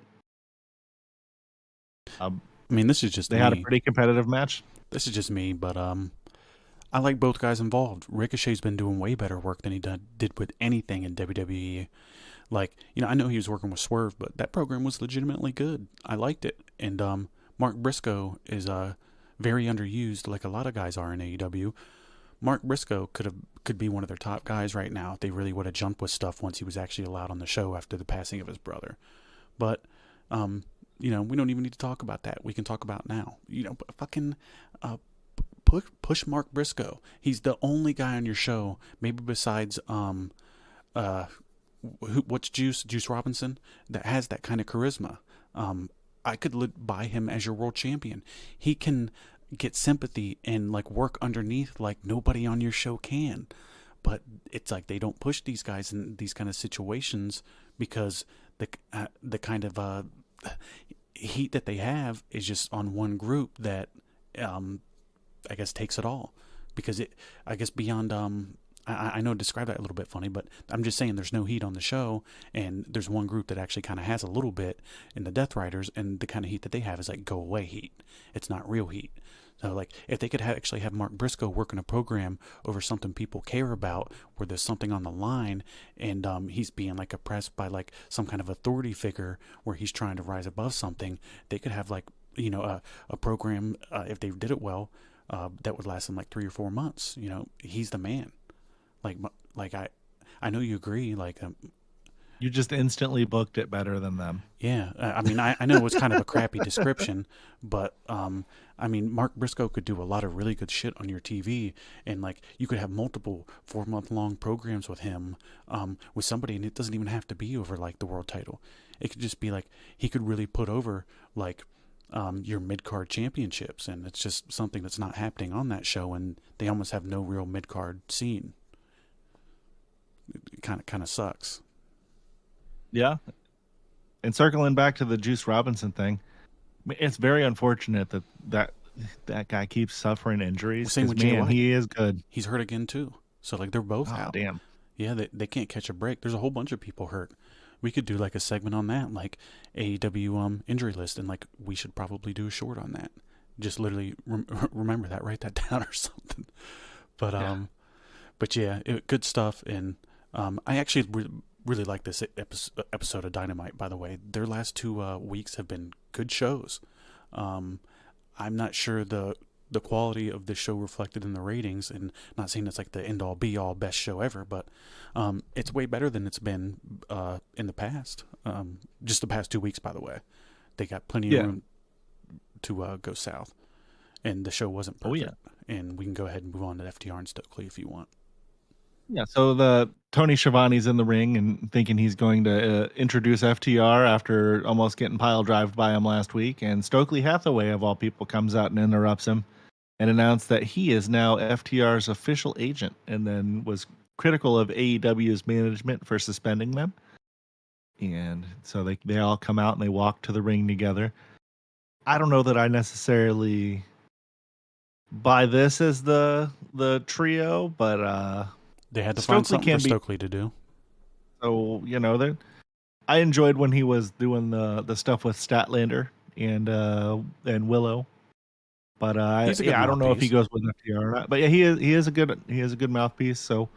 This is just they had a pretty competitive match. This is just me, but I like both guys involved. Ricochet's been doing way better work than he did with anything in WWE. Like, I know he was working with Swerve, but that program was legitimately good. I liked it. And Mark Briscoe is very underused, like a lot of guys are in AEW. Mark Briscoe could be one of their top guys right now if they really would have jumped with stuff once he was actually allowed on the show after the passing of his brother. But we don't even need to talk about that. We can talk about now. Fucking push Mark Briscoe. He's the only guy on your show, maybe besides what's Juice Robinson, that has that kind of charisma. I could buy him as your world champion. He can get sympathy and like work underneath like nobody on your show can. But it's like they don't push these guys in these kind of situations because the kind of heat that they have is just on one group that, I guess, takes it all, because I guess beyond, I know describe that a little bit funny, but I'm just saying there's no heat on the show, and there's one group that actually kind of has a little bit in the Death Riders, and the kind of heat that they have is like go away heat. It's not real heat. So like if they could actually have Mark Briscoe working a program over something people care about, where there's something on the line, and he's being like oppressed by like some kind of authority figure, where he's trying to rise above something, they could have like, a program, if they did it well, that would last them like 3 or 4 months. He's the man. Like I know you agree. Like, You just instantly booked it better than them. yeah. I mean, I know it was kind of a crappy description, but I mean, Mark Briscoe could do a lot of really good shit on your TV, and like you could have multiple 4-month-long programs with him, with somebody, and it doesn't even have to be over like the world title. It could just be like he could really put over like your mid-card championships, and it's just something that's not happening on that show, and they almost have no real mid-card scene. It kind of sucks. Yeah. And circling back to the Juice Robinson thing, it's very unfortunate that guy keeps suffering injuries. Same with Man, Jay White. He is good. He's hurt again too. So like they're both out. Damn. Yeah, they can't catch a break. There's a whole bunch of people hurt. We could do like a segment on that, like AEW injury list, and like we should probably do a short on that. Just literally remember that, write that down or something. But yeah, good stuff. And I actually really like this episode of Dynamite, by the way. Their last 2 weeks have been good shows. I'm not sure the quality of the show reflected in the ratings, and not saying it's like the end all be all best show ever, but it's way better than it's been in the past. Just the past 2 weeks, by the way. They got plenty of room to go south, and the show wasn't perfect. And we can go ahead and move on to FTR and Stokely if you want. Yeah, so the Tony Schiavone's in the ring and thinking he's going to introduce FTR after almost getting pile drived by him last week, and Stokely Hathaway, of all people, comes out and interrupts him and announced that he is now FTR's official agent, and then was critical of AEW's management for suspending them. And so they all come out and they walk to the ring together. I don't know that I necessarily buy this as the trio, but they had to find something for Stokely to do. So, I enjoyed when he was doing the stuff with Statlander and Willow. But I don't know if he goes with FTR or not. But yeah, he is a good mouthpiece. So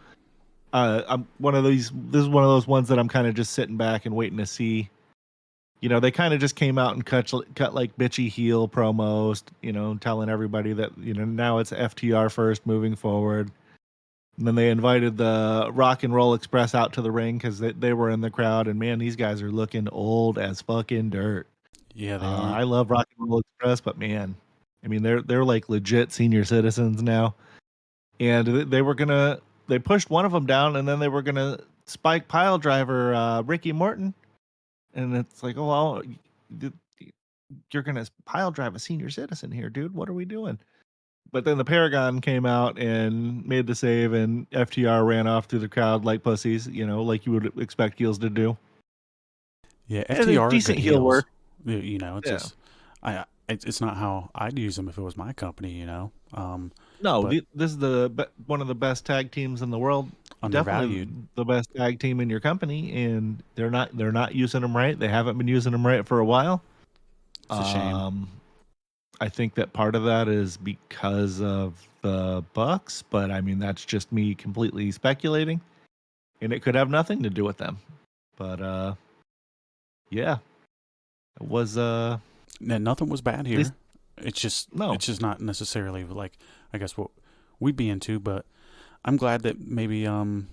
I'm one of these. This is one of those ones that I'm kind of just sitting back and waiting to see. They kind of just came out and cut like bitchy heel promos. Telling everybody that now it's FTR first moving forward. And then they invited the Rock and Roll Express out to the ring because they were in the crowd. And man, these guys are looking old as fucking dirt. Yeah, they are. I love Rock and Roll Express, but man, I mean they're like legit senior citizens now. And they pushed one of them down, and then they were gonna spike pile driver Ricky Morton. And it's like, oh well, you're gonna pile drive a senior citizen here, dude. What are we doing? But then the Paragon came out and made the save, and FTR ran off through the crowd like pussies, like you would expect heels to do. Yeah, FTR decent heel work. It's just it's not how I'd use them if it was my company. This is one of the best tag teams in the world. Undervalued. Definitely the best tag team in your company, and they're not using them right. They haven't been using them right for a while. It's a shame. I think that part of that is because of the Bucks, but I mean that's just me completely speculating, and it could have nothing to do with them. But yeah, it was nothing was bad here. least, it's just not necessarily like I guess what we'd be into, but I'm glad that maybe the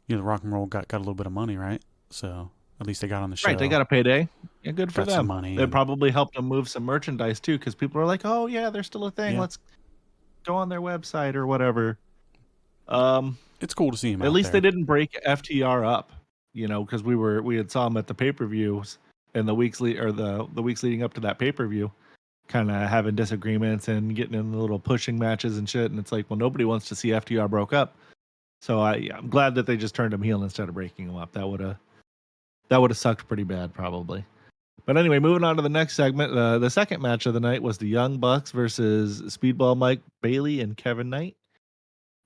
Rock and Roll got a little bit of money, right? So at least they got on the show. Right, they got a payday. Yeah, good for got them. Some money. It probably helped them move some merchandise too, because people are like, "Oh yeah, they're still a thing. Yeah. Let's go on their website or whatever." It's cool to see them. At least they didn't break FTR up, because we had saw them at the pay-per-views and the weeks leading up to that pay-per-view, kind of having disagreements and getting in the little pushing matches and shit. And it's like, well, nobody wants to see FTR broke up. So I'm glad that they just turned them heel instead of breaking them up. That would have sucked pretty bad, probably. But anyway, moving on to the next segment. The second match of the night was the Young Bucks versus Speedball Mike Bailey and Kevin Knight.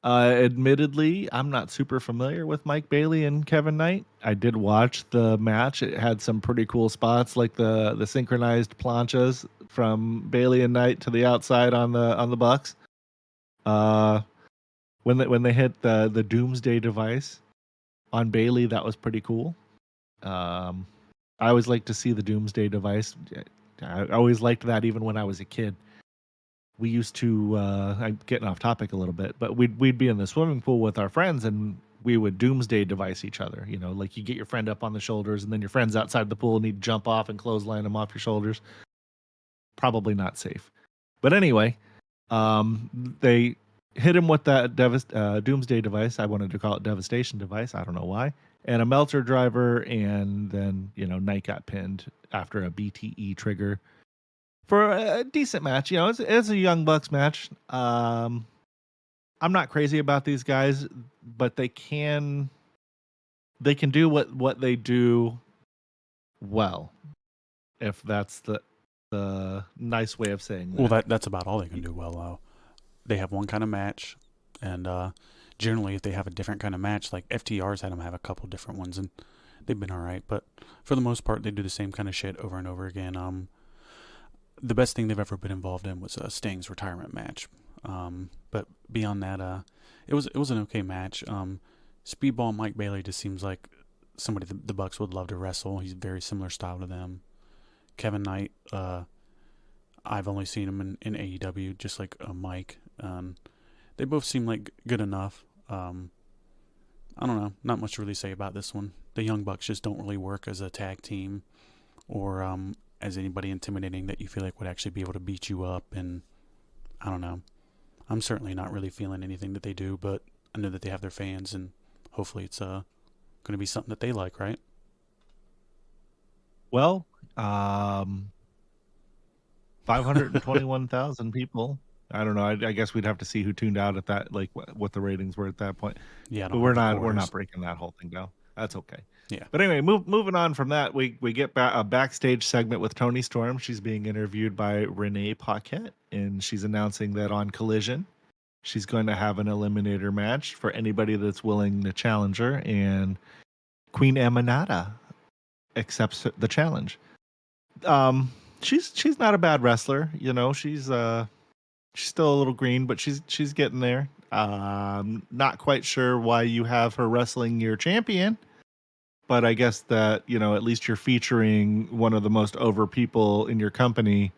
Admittedly, I'm not super familiar with Mike Bailey and Kevin Knight. I did watch the match. It had some pretty cool spots, like the synchronized planchas from Bailey and Knight to the outside on the Bucks. When they hit the Doomsday device on Bailey, that was pretty cool. I always like to see the Doomsday device. I always liked that even when I was a kid. We used to, I'm getting off topic a little bit, but we'd be in the swimming pool with our friends and we would Doomsday device each other. You know, like you get your friend up on the shoulders and then your friends outside the pool need to jump off and clothesline them off your shoulders. Probably not safe. But anyway, they hit him with that Doomsday device. I wanted to call it Devastation device. I don't know why. And a Meltzer driver, and then, you know, Knight got pinned after a BTE trigger for a decent match. You know, it's a Young Bucks match. I'm not crazy about these guys, but they can do what they do well, if that's the nice way of saying that. Well, that's about all they can do well, though. They have one kind of match, and generally if they have a different kind of match, like FTR's had them have a couple different ones, and they've been all right. But for the most part, they do the same kind of shit over and over again. The best thing they've ever been involved in was Sting's retirement match. But beyond that, it was an okay match. Speedball Mike Bailey just seems like somebody the Bucks would love to wrestle. He's very similar style to them. Kevin Knight, I've only seen him in AEW, just like Mike. They both seem like good enough. I don't know, not much to really say about this one. The Young Bucks just don't really work as a tag team, or as anybody intimidating that you feel like would actually be able to beat you up. And I don't know, I'm certainly not really feeling anything that they do, but I know that they have their fans, and hopefully it's going to be something that they like, right? Well, 521,000 people. I don't know. I guess we'd have to see who tuned out at that, like what the ratings were at that point. Yeah, but we're not breaking that whole thing down. That's okay. Yeah. But anyway, moving on from that, we get a backstage segment with Toni Storm. She's being interviewed by Renee Paquette, and she's announcing that on Collision, she's going to have an eliminator match for anybody that's willing to challenge her, and Queen Emanata accepts the challenge. She's not a bad wrestler, you know. She's still a little green, but she's getting there. Not quite sure why you have her wrestling your champion, but I guess that, you know, at least you're featuring one of the most over people in your company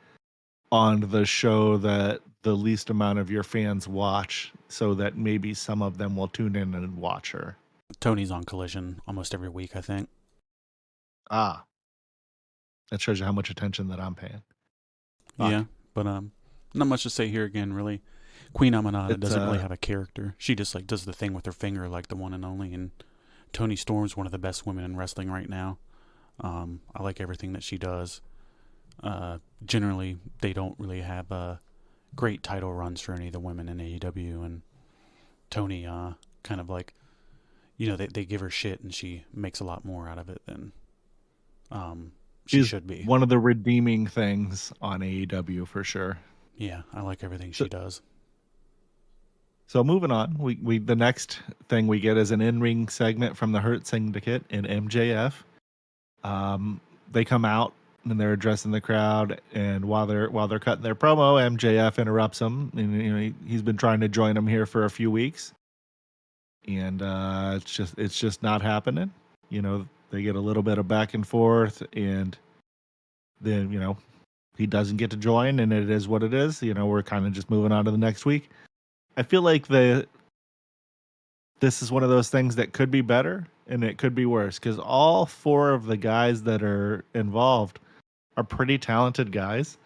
on the show that the least amount of your fans watch, so that maybe some of them will tune in and watch her. Tony's on Collision almost every week, I think. That shows you how much attention that I'm paying. Yeah, but not much to say here again, really. Queen Amanada doesn't really have a character. She just like does the thing with her finger, like the one and only. And Toni Storm's one of the best women in wrestling right now. I like everything that she does. Generally, they don't really have great title runs for any of the women in AEW, and Toni kind of like, you know, they give her shit and she makes a lot more out of it than she should be. One of the redeeming things on AEW for sure. Yeah, I like everything she does. So moving on, we the next thing we get is an in-ring segment from the Hurt Syndicate and MJF. They come out and they're addressing the crowd, and while they're cutting their promo, MJF interrupts them, and you know he's been trying to join them here for a few weeks, and it's just not happening. You know, they get a little bit of back and forth, and then, you know, he doesn't get to join, and it is what it is. You know, we're kind of just moving on to the next week. I feel like this is one of those things that could be better and it could be worse, because all four of the guys that are involved are pretty talented guys,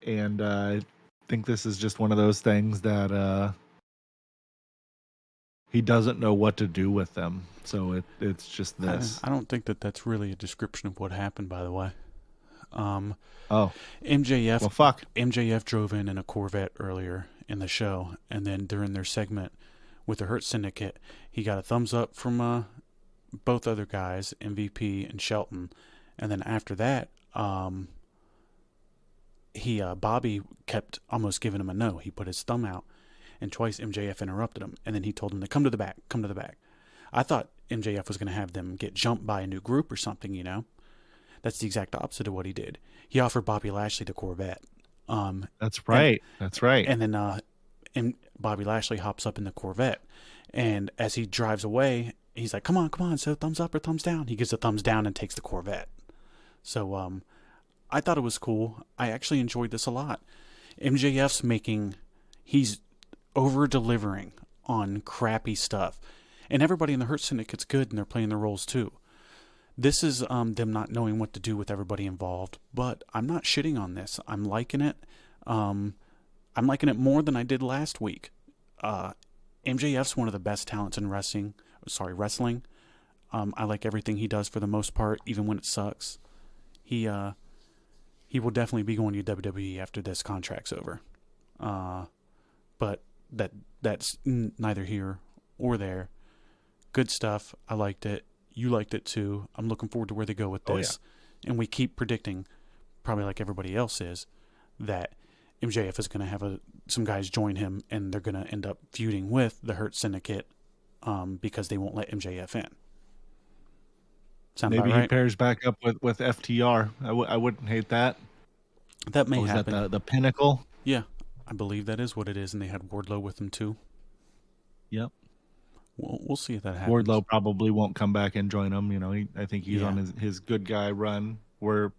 and I think this is just one of those things that he doesn't know what to do with them. So it's just this. I don't think that's really a description of what happened, by the way. MJF. Well, fuck. MJF drove in a Corvette earlier in the show, and then during their segment with the Hurt Syndicate, he got a thumbs up from both other guys, MVP and Shelton, and then after that, um, Bobby kept almost giving him a no. He put his thumb out, and twice MJF interrupted him, and then he told him to come to the back, come to the back. I thought MJF was going to have them get jumped by a new group or something, you know. That's the exact opposite of what he did. He offered Bobby Lashley the Corvette. That's right. That's right. And then and Bobby Lashley hops up in the Corvette, and as he drives away, he's like, "Come on, so thumbs up or thumbs down." He gives a thumbs down and takes the Corvette. So I thought it was cool. I actually enjoyed this a lot. He's over delivering on crappy stuff, and everybody in the Hurt Syndicate's good, and they're playing their roles too. This is them not knowing what to do with everybody involved, but I'm not shitting on this. I'm liking it. I'm liking it more than I did last week. MJF's one of the best talents in wrestling. I like everything he does for the most part, even when it sucks. He will definitely be going to WWE after this contract's over. But that's neither here or there. Good stuff. I liked it. You liked it too. I'm looking forward to where they go with this. Oh, yeah. And we keep predicting, probably like everybody else is, that MJF is going to have some guys join him, and they're going to end up feuding with the Hurt Syndicate because they won't let MJF in. Sound maybe right? He pairs back up with FTR. I wouldn't hate that. That may happen. That the Pinnacle? Yeah, I believe that is what it is, and they had Wardlow with them too. Yep. We'll see if that happens. Wardlow probably won't come back and join them. You know, I think he's on his good guy run where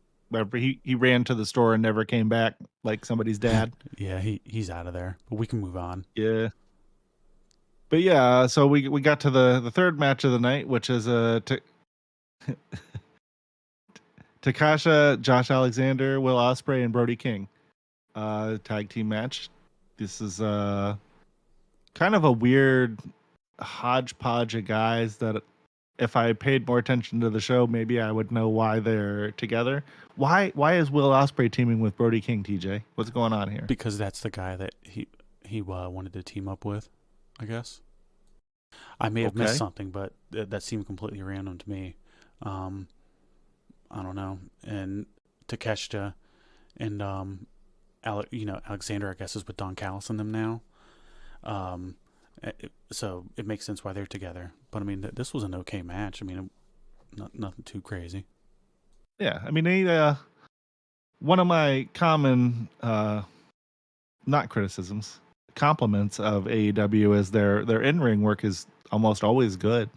he ran to the store and never came back like somebody's dad. Yeah, he's out of there. But we can move on. Yeah. But yeah, so we got to the third match of the night, which is Takasha, Josh Alexander, Will Ospreay, and Brody King tag team match. This is kind of a weird hodgepodge of guys that if I paid more attention to the show, maybe I would know why they're together. Why is Will Ospreay teaming with Brody King, TJ? What's going on here? Because that's the guy that he wanted to team up with, I guess. I may have missed something, but that seemed completely random to me. I don't know. And Takeshita and Alexander, I guess, is with Don Callis and them now. So it makes sense why they're together. But I mean, this was an okay match. I mean, nothing too crazy. Yeah, I mean, one of my common, not criticisms, compliments of AEW is their in-ring work is almost always good.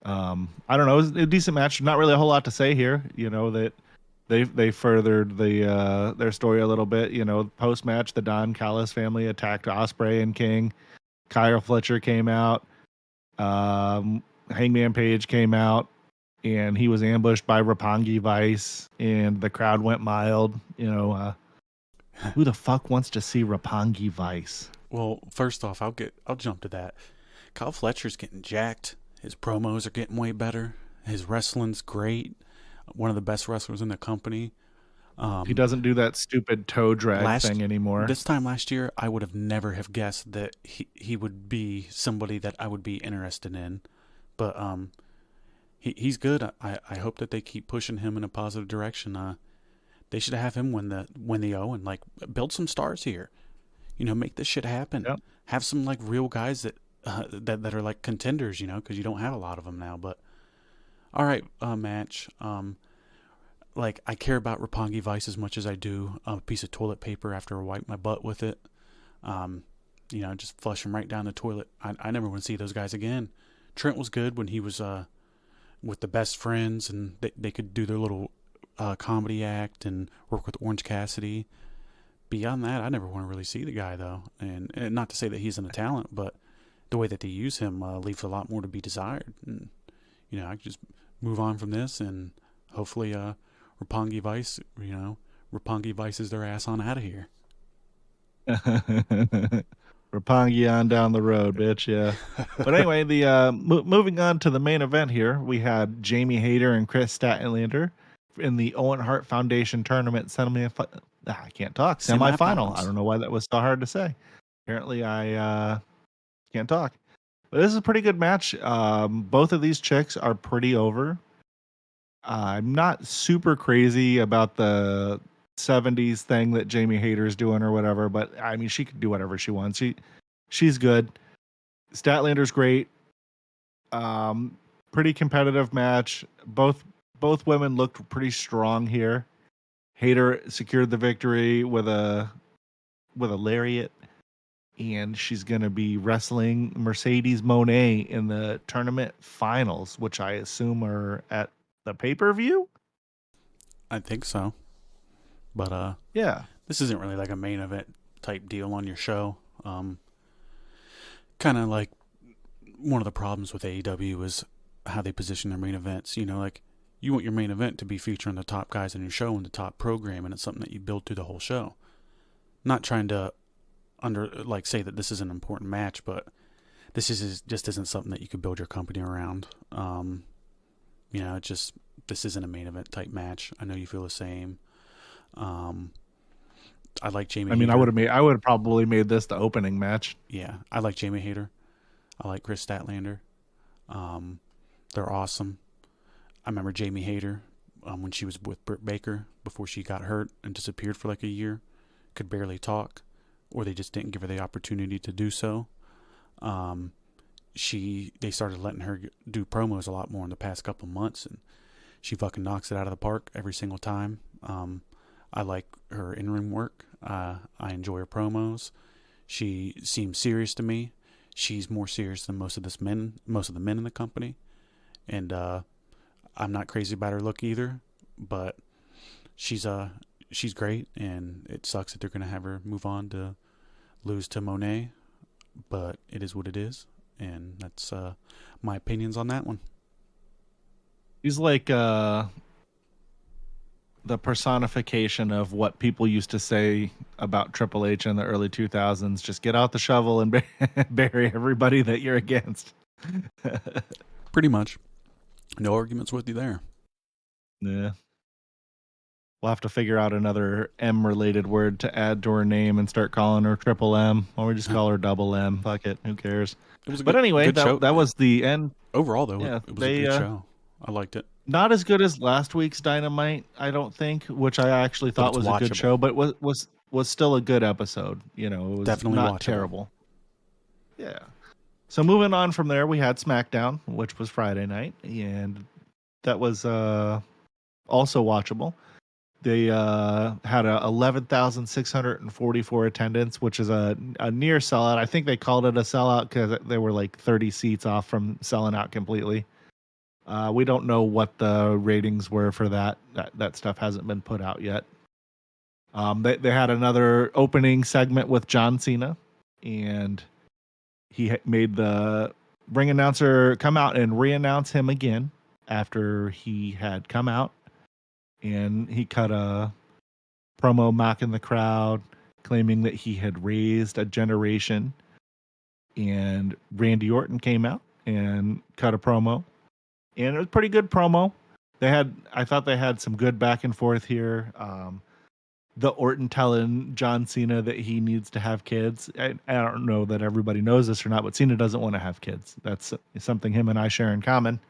I don't know. It was a decent match. Not really a whole lot to say here. You know that they furthered their story a little bit. You know, post match, the Don Callis family attacked Ospreay and King. Kyle Fletcher came out. Hangman Page came out, and he was ambushed by Roppongi Vice, and the crowd went mild. You know, who the fuck wants to see Roppongi Vice? Well, first off, I'll jump to that. Kyle Fletcher's getting jacked. His promos are getting way better. His wrestling's great. One of the best wrestlers in the company. He doesn't do that stupid toe drag thing anymore. This time last year, I would have never have guessed that he would be somebody that I would be interested in. But he's good. I hope that they keep pushing him in a positive direction. They should have him win the O and like build some stars here. You know, make this shit happen. Yep. Have some like real guys that are like contenders. You know, because you don't have a lot of them now. But all right, match. Like, I care about Roppongi Vice as much as I do a piece of toilet paper after I wipe my butt with it. You know, just flush them right down the toilet. I never want to see those guys again. Trent was good when he was with the Best Friends, and they could do their little comedy act and work with Orange Cassidy. Beyond that, I never want to really see the guy, though. And not to say that he's a talent, but the way that they use him leaves a lot more to be desired. And, you know, I could just move on from this, and hopefully Roppongi Vice, Roppongi Vices their ass on out of here. Roppongi on down the road, bitch, yeah. But anyway, the moving on to the main event here, we had Jamie Hayter and Chris Statlander in the Owen Hart Foundation tournament semifinal. I can't talk. Semifinal. I don't know why that was so hard to say. Apparently, I can't talk. But this is a pretty good match. Both of these chicks are pretty over. I'm not super crazy about the 70s thing that Jamie Hayter's doing or whatever, but I mean, she could do whatever she wants. She's good. Statlander's great. Pretty competitive match. Both women looked pretty strong here. Hayter secured the victory with a lariat, and she's going to be wrestling Mercedes Moné in the tournament finals, which I assume are at the pay-per-view. I think so. But Yeah. this isn't really like a main event type deal on your show. Kind of like one of the problems with AEW is how they position their main events. You know, like you want your main event to be featuring the top guys in your show and the top program, and it's something that you build through the whole show. Not trying to say that this is an important match, but this just isn't something that you could build your company around. You know, this isn't a main event type match. I know you feel the same. I like Jamie. I mean, Hayter. I would have probably made this the opening match. Yeah, I like Jamie Hayter. I like Chris Statlander. They're awesome. I remember Jamie Hayter when she was with Britt Baker before she got hurt and disappeared for like a year. Could barely talk, or they just didn't give her the opportunity to do so. They started letting her do promos a lot more in the past couple months, and she fucking knocks it out of the park every single time. I like her in-ring work. I enjoy her promos. She seems serious to me. She's more serious than most of the men in the company, and I'm not crazy about her look either. But she's great, and it sucks that they're gonna have her move on to lose to Monet. But it is what it is, and that's my opinions on that one. She's like the personification of what people used to say about Triple H in the early 2000s. Just get out the shovel and bury everybody that you're against. Pretty much. No arguments with you there. Yeah. We'll have to figure out another M-related word to add to her name and start calling her Triple M. Or we just call her Double M. Fuck it. Who cares? Anyway, that was the end. Overall, though, it was a good show. I liked it. Not as good as last week's Dynamite, I don't think, which I actually thought was a good show, but was still a good episode. You know, it was definitely not watchable. Terrible. Yeah. So moving on from there, we had SmackDown, which was Friday night, and that was also watchable. They had a 11,644 attendance, which is a near sellout. I think they called it a sellout because they were like 30 seats off from selling out completely. We don't know what the ratings were for that. That stuff hasn't been put out yet. They had another opening segment with John Cena, and he made the ring announcer come out and re-announce him again after he had come out. And he cut a promo mocking the crowd, claiming that he had raised a generation. And Randy Orton came out and cut a promo. And it was a pretty good promo. I thought they had some good back and forth here. The Orton telling John Cena that he needs to have kids. I don't know that everybody knows this or not, but Cena doesn't want to have kids. That's something him and I share in common.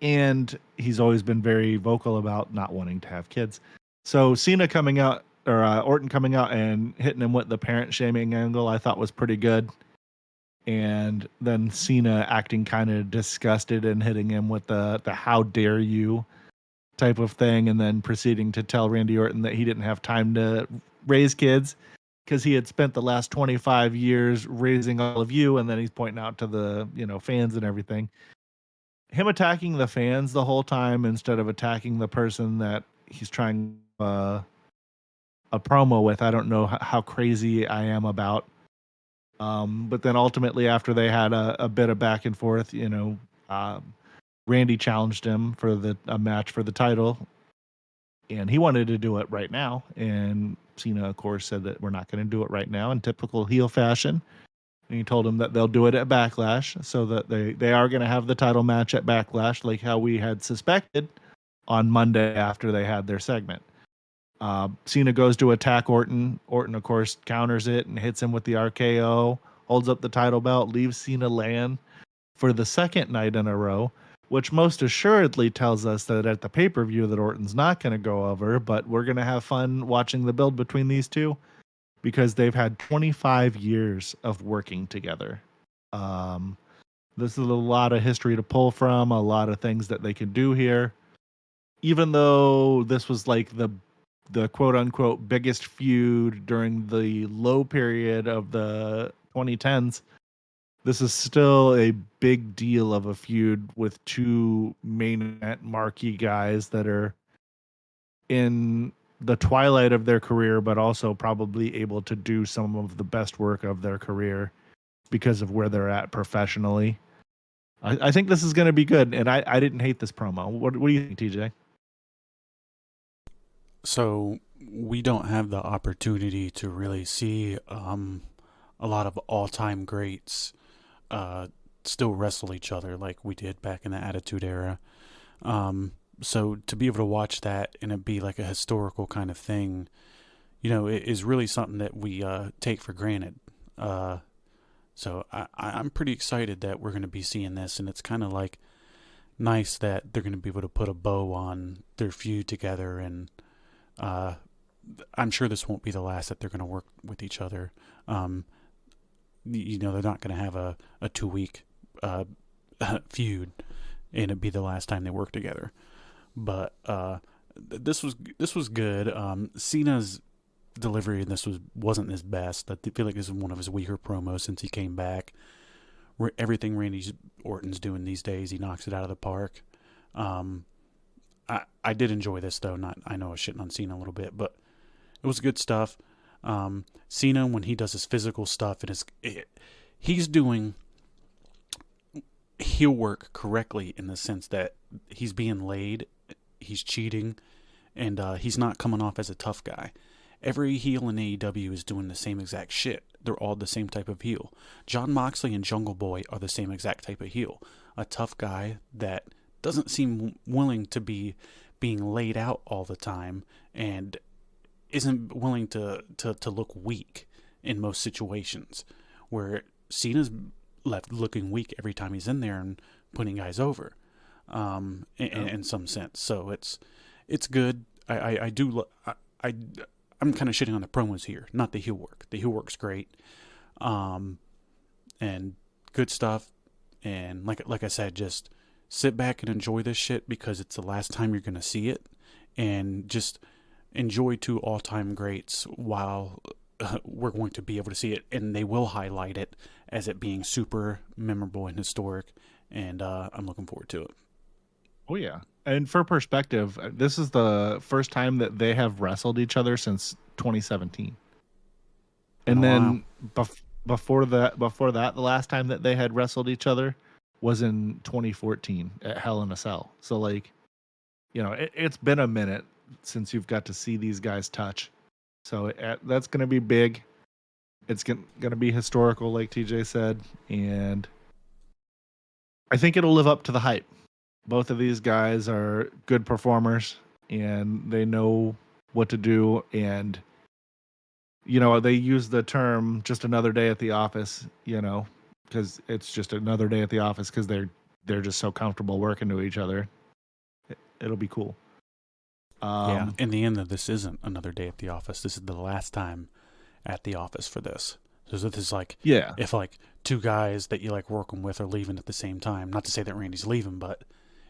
And he's always been very vocal about not wanting to have kids. So Cena coming out, or Orton coming out and hitting him with the parent shaming angle, I thought was pretty good. And then Cena acting kind of disgusted and hitting him with the how dare you type of thing, and then proceeding to tell Randy Orton that he didn't have time to raise kids because he had spent the last 25 years raising all of you. And then he's pointing out to the fans and everything. Him attacking the fans the whole time instead of attacking the person that he's trying a promo with. I don't know how crazy I am about. But then ultimately, after they had a bit of back and forth, Randy challenged him for a match for the title, and he wanted to do it right now. And Cena, of course, said that we're not going to do it right now in typical heel fashion. And he told him that they'll do it at Backlash, so that they are going to have the title match at Backlash, like how we had suspected on Monday after they had their segment. Cena goes to attack Orton. Orton, of course, counters it and hits him with the RKO, holds up the title belt, leaves Cena land for the second night in a row. which most assuredly tells us that at the pay-per-view that Orton's not going to go over, but we're going to have fun watching the build between these two because they've had 25 years of working together. This is a lot of history to pull from, a lot of things that they can do here. Even though this was like the quote unquote biggest feud during the low period of the 2010s, this is still a big deal of a feud with two main event marquee guys that are in the twilight of their career, but also probably able to do some of the best work of their career because of where they're at professionally. I think this is going to be good, and I didn't hate this promo. What do you think, TJ? So we don't have the opportunity to really see a lot of all-time greats still wrestle each other like we did back in the Attitude Era. So to be able to watch that and it be like a historical kind of thing, you know, it is really something that we take for granted. So I'm pretty excited that we're going to be seeing this, and it's kind of like nice that they're going to be able to put a bow on their feud together, and I'm sure this won't be the last that they're going to work with each other. You know, they're not going to have a 2-week feud and it'd be the last time they work together. But this was good. Cena's delivery in this wasn't his best. I feel like this is one of his weaker promos since he came back. Everything Randy Orton's doing these days, he knocks it out of the park. I did enjoy this though. I know I was shitting on Cena a little bit, but it was good stuff. Cena, when he does his physical stuff, he's doing heel work correctly in the sense that he's being laid, he's cheating, and he's not coming off as a tough guy. Every heel in AEW is doing the same exact shit. They're all the same type of heel. Jon Moxley and Jungle Boy are the same exact type of heel. A tough guy that doesn't seem willing to be being laid out all the time and isn't willing to look weak in most situations, where Cena's left looking weak every time he's in there and putting guys over in some sense. So it's good. I'm kind of shitting on the promos here, not the heel work. The heel work's great, and good stuff. And like I said, just sit back and enjoy this shit because it's the last time you're gonna see it, and just enjoy two all-time greats while we're going to be able to see it, and they will highlight it as it being super memorable and historic. And I'm looking forward to it. Oh yeah. And for perspective, this is the first time that they have wrestled each other since 2017. And then before that, the last time that they had wrestled each other was in 2014 at Hell in a Cell. So like, you know, it's been a minute since you've got to see these guys touch. So that's going to be big. It's going to be historical, like TJ said. And I think it'll live up to the hype. Both of these guys are good performers and they know what to do. And, you know, they use the term just another day at the office, you know, because it's just another day at the office because they're just so comfortable working to each other. It'll be cool. Yeah, in the end, this isn't another day at the office. This is the last time at the office for this. So this is like, if like two guys that you like working with are leaving at the same time. Not to say that Randy's leaving, but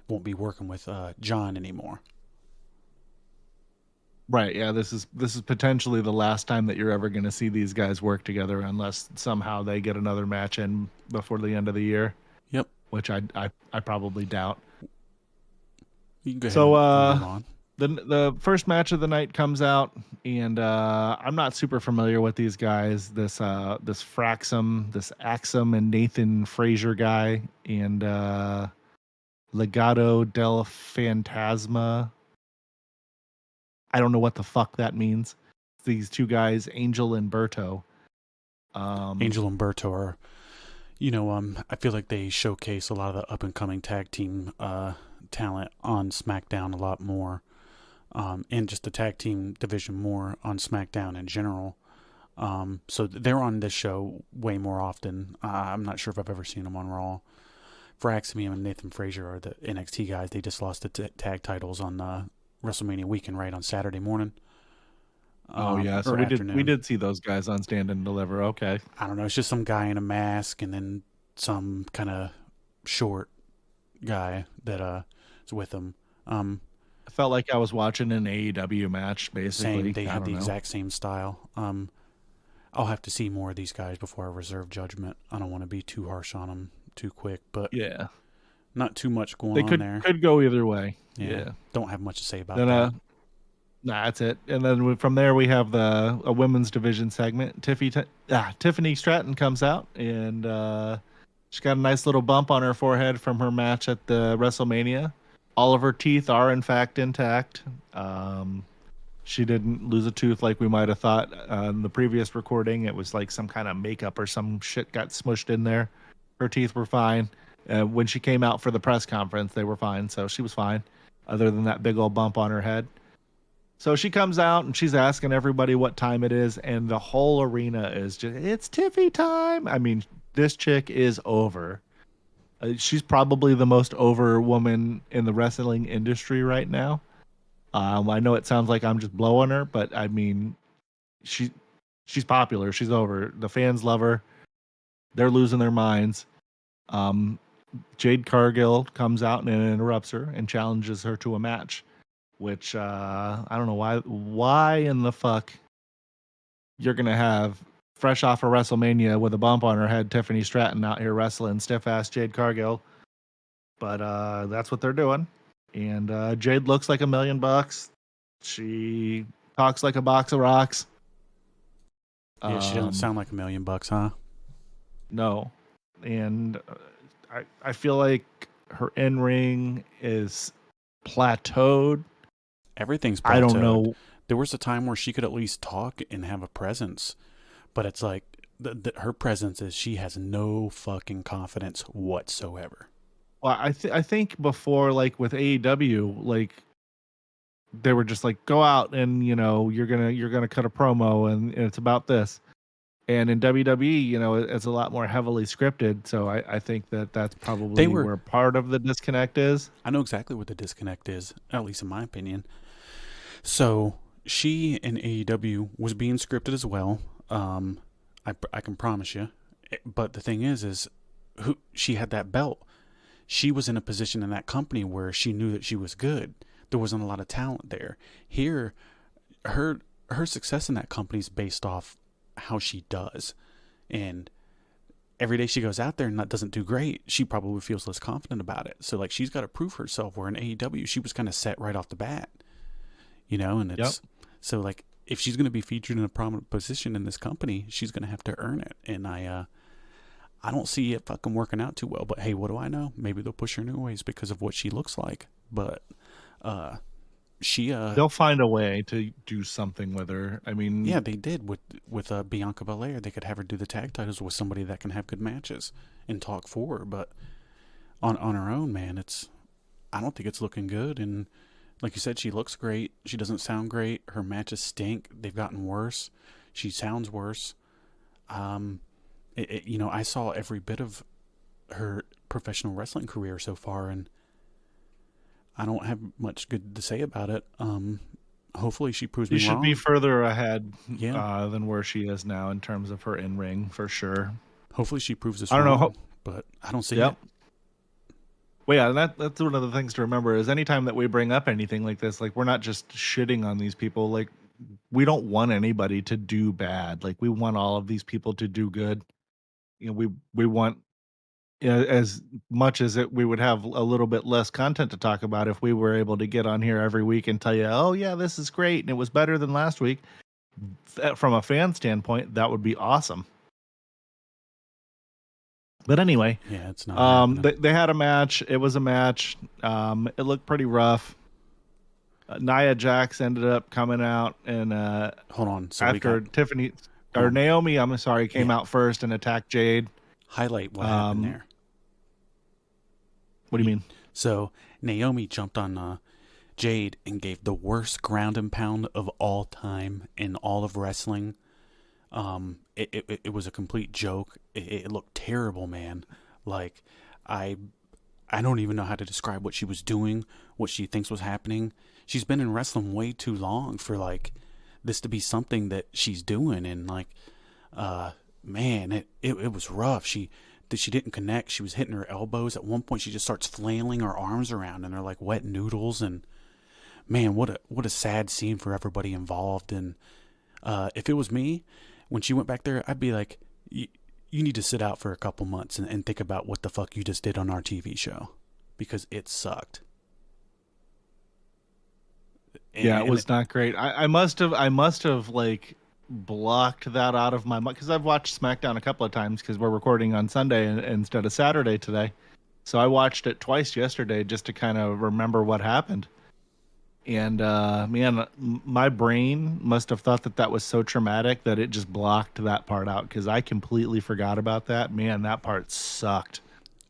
won't be working with John anymore. Right. Yeah. This is potentially the last time that you're ever going to see these guys work together, unless somehow they get another match in before the end of the year. Yep. Which I probably doubt. You can go ahead and move on. The first match of the night comes out, and I'm not super familiar with these guys. This Fraxum, this Axum, and Nathan Frazier guy, and Legado del Fantasma. I don't know what the fuck that means. These two guys, Angel and Berto. Angel and Berto are, you know, I feel like they showcase a lot of the up and coming tag team talent on SmackDown a lot more. And just the tag team division more on SmackDown in general. So they're on this show way more often. I'm not sure if I've ever seen them on Raw. Fraximium and Nathan Frazier are the NXT guys. They just lost the tag titles on WrestleMania weekend, right, on Saturday morning. Oh yeah, so or we afternoon. did see those guys on Stand and Deliver. Okay. I don't know. It's just some guy in a mask and then some kind of short guy that is with them. I felt like I was watching an AEW match, basically. Same. They I had don't the know. exact same style. I'll have to see more of these guys before I reserve judgment. I don't want to be too harsh on them too quick, but Yeah, not too much going they on there. could go either way. Yeah. Yeah. Don't have much to say about Then that. nah, that's it. And then from there we have a women's division segment. Tiffany Stratton comes out and she's got a nice little bump on her forehead from her match at the WrestleMania. All of her teeth are in fact intact. She didn't lose a tooth like we might have thought in the previous recording. It was like some kind of makeup or some shit got smushed in there. Her teeth were fine. When she came out for the press conference, they were fine. So she was fine, other than that big old bump on her head. So she comes out and she's asking everybody what time it is. And the whole arena is just, it's Tiffy time. I mean, this chick is over. She's probably the most over woman in the wrestling industry right now. I know it sounds like I'm just blowing her, but I mean, she's popular. She's over. The fans love her. They're losing their minds. Jade Cargill comes out and interrupts her and challenges her to a match, which I don't know why in the fuck you're gonna have fresh off of WrestleMania with a bump on her head Tiffany Stratton out here wrestling stiff ass Jade Cargill, but that's what they're doing. And Jade looks like $1 million. She talks like a box of rocks. Yeah, she doesn't sound like $1 million, huh? No. And I feel like her in-ring is plateaued. Everything's plateaued. I don't know. There was a time where she could at least talk and have a presence, but it's like her presence is she has no fucking confidence whatsoever. Well, I think before, like with AEW, like they were just like, go out and you're gonna cut a promo and it's about this. And in WWE, it's a lot more heavily scripted. So I think that's probably where part of the disconnect is. I know exactly what the disconnect is, at least in my opinion. So she in AEW was being scripted as well. I can promise you. But the thing is she had that belt. She was in a position in that company where she knew that she was good. There wasn't a lot of talent there. Here, her success in that company is based off how she does. And every day she goes out there and that doesn't do great, she probably feels less confident about it. So like she's got to prove herself, where in AEW she was kind of set right off the bat. And it's so like if she's going to be featured in a prominent position in this company, she's going to have to earn it. And I don't see it fucking working out too well, but hey, what do I know? Maybe they'll push her new ways because of what she looks like. But they'll find a way to do something with her. I mean, yeah, they did with Bianca Belair. They could have her do the tag titles with somebody that can have good matches and talk for her. But on her own, man, I don't think it's looking good. And like you said, she looks great. She doesn't sound great. Her matches stink. They've gotten worse. She sounds worse. I saw every bit of her professional wrestling career so far, and I don't have much good to say about it. Hopefully she proves me wrong. She should be further ahead than where she is now in terms of her in-ring, for sure. Hopefully she proves us wrong. I don't know, but I don't see it. Well, yeah, that's one of the things to remember is anytime that we bring up anything like this, like we're not just shitting on these people. Like we don't want anybody to do bad. Like we want all of these people to do good. We want as much as we would have a little bit less content to talk about if we were able to get on here every week and tell you, oh yeah, this is great and it was better than last week. From a fan standpoint, that would be awesome. But anyway, yeah, it's not. They had a match. It was a match. It looked pretty rough. Nia Jax ended up coming out and hold on. So after Tiffany or Naomi, I'm sorry, came out first and attacked Jade. Highlight what happened there. What do you mean? So Naomi jumped on Jade and gave the worst ground and pound of all time in all of wrestling. It was a complete joke. It looked terrible, man. Like I I don't even know how to describe what she was doing, what she thinks was happening. She's been in wrestling way too long for like this to be something that she's doing, and like, man, it was rough. She didn't connect. She was hitting her elbows. At one point, she just starts flailing her arms around, and they're like wet noodles. And man, what a sad scene for everybody involved. And if it was me, when she went back there, I'd be like, you need to sit out for a couple months and think about what the fuck you just did on our TV show, because it sucked. Yeah, it was not great. I must have like blocked that out of my mind, because I've watched SmackDown a couple of times because we're recording on Sunday instead of Saturday today. So I watched it twice yesterday just to kind of remember what happened. And man, my brain must have thought that was so traumatic that it just blocked that part out, because I completely forgot about that. Man, that part sucked.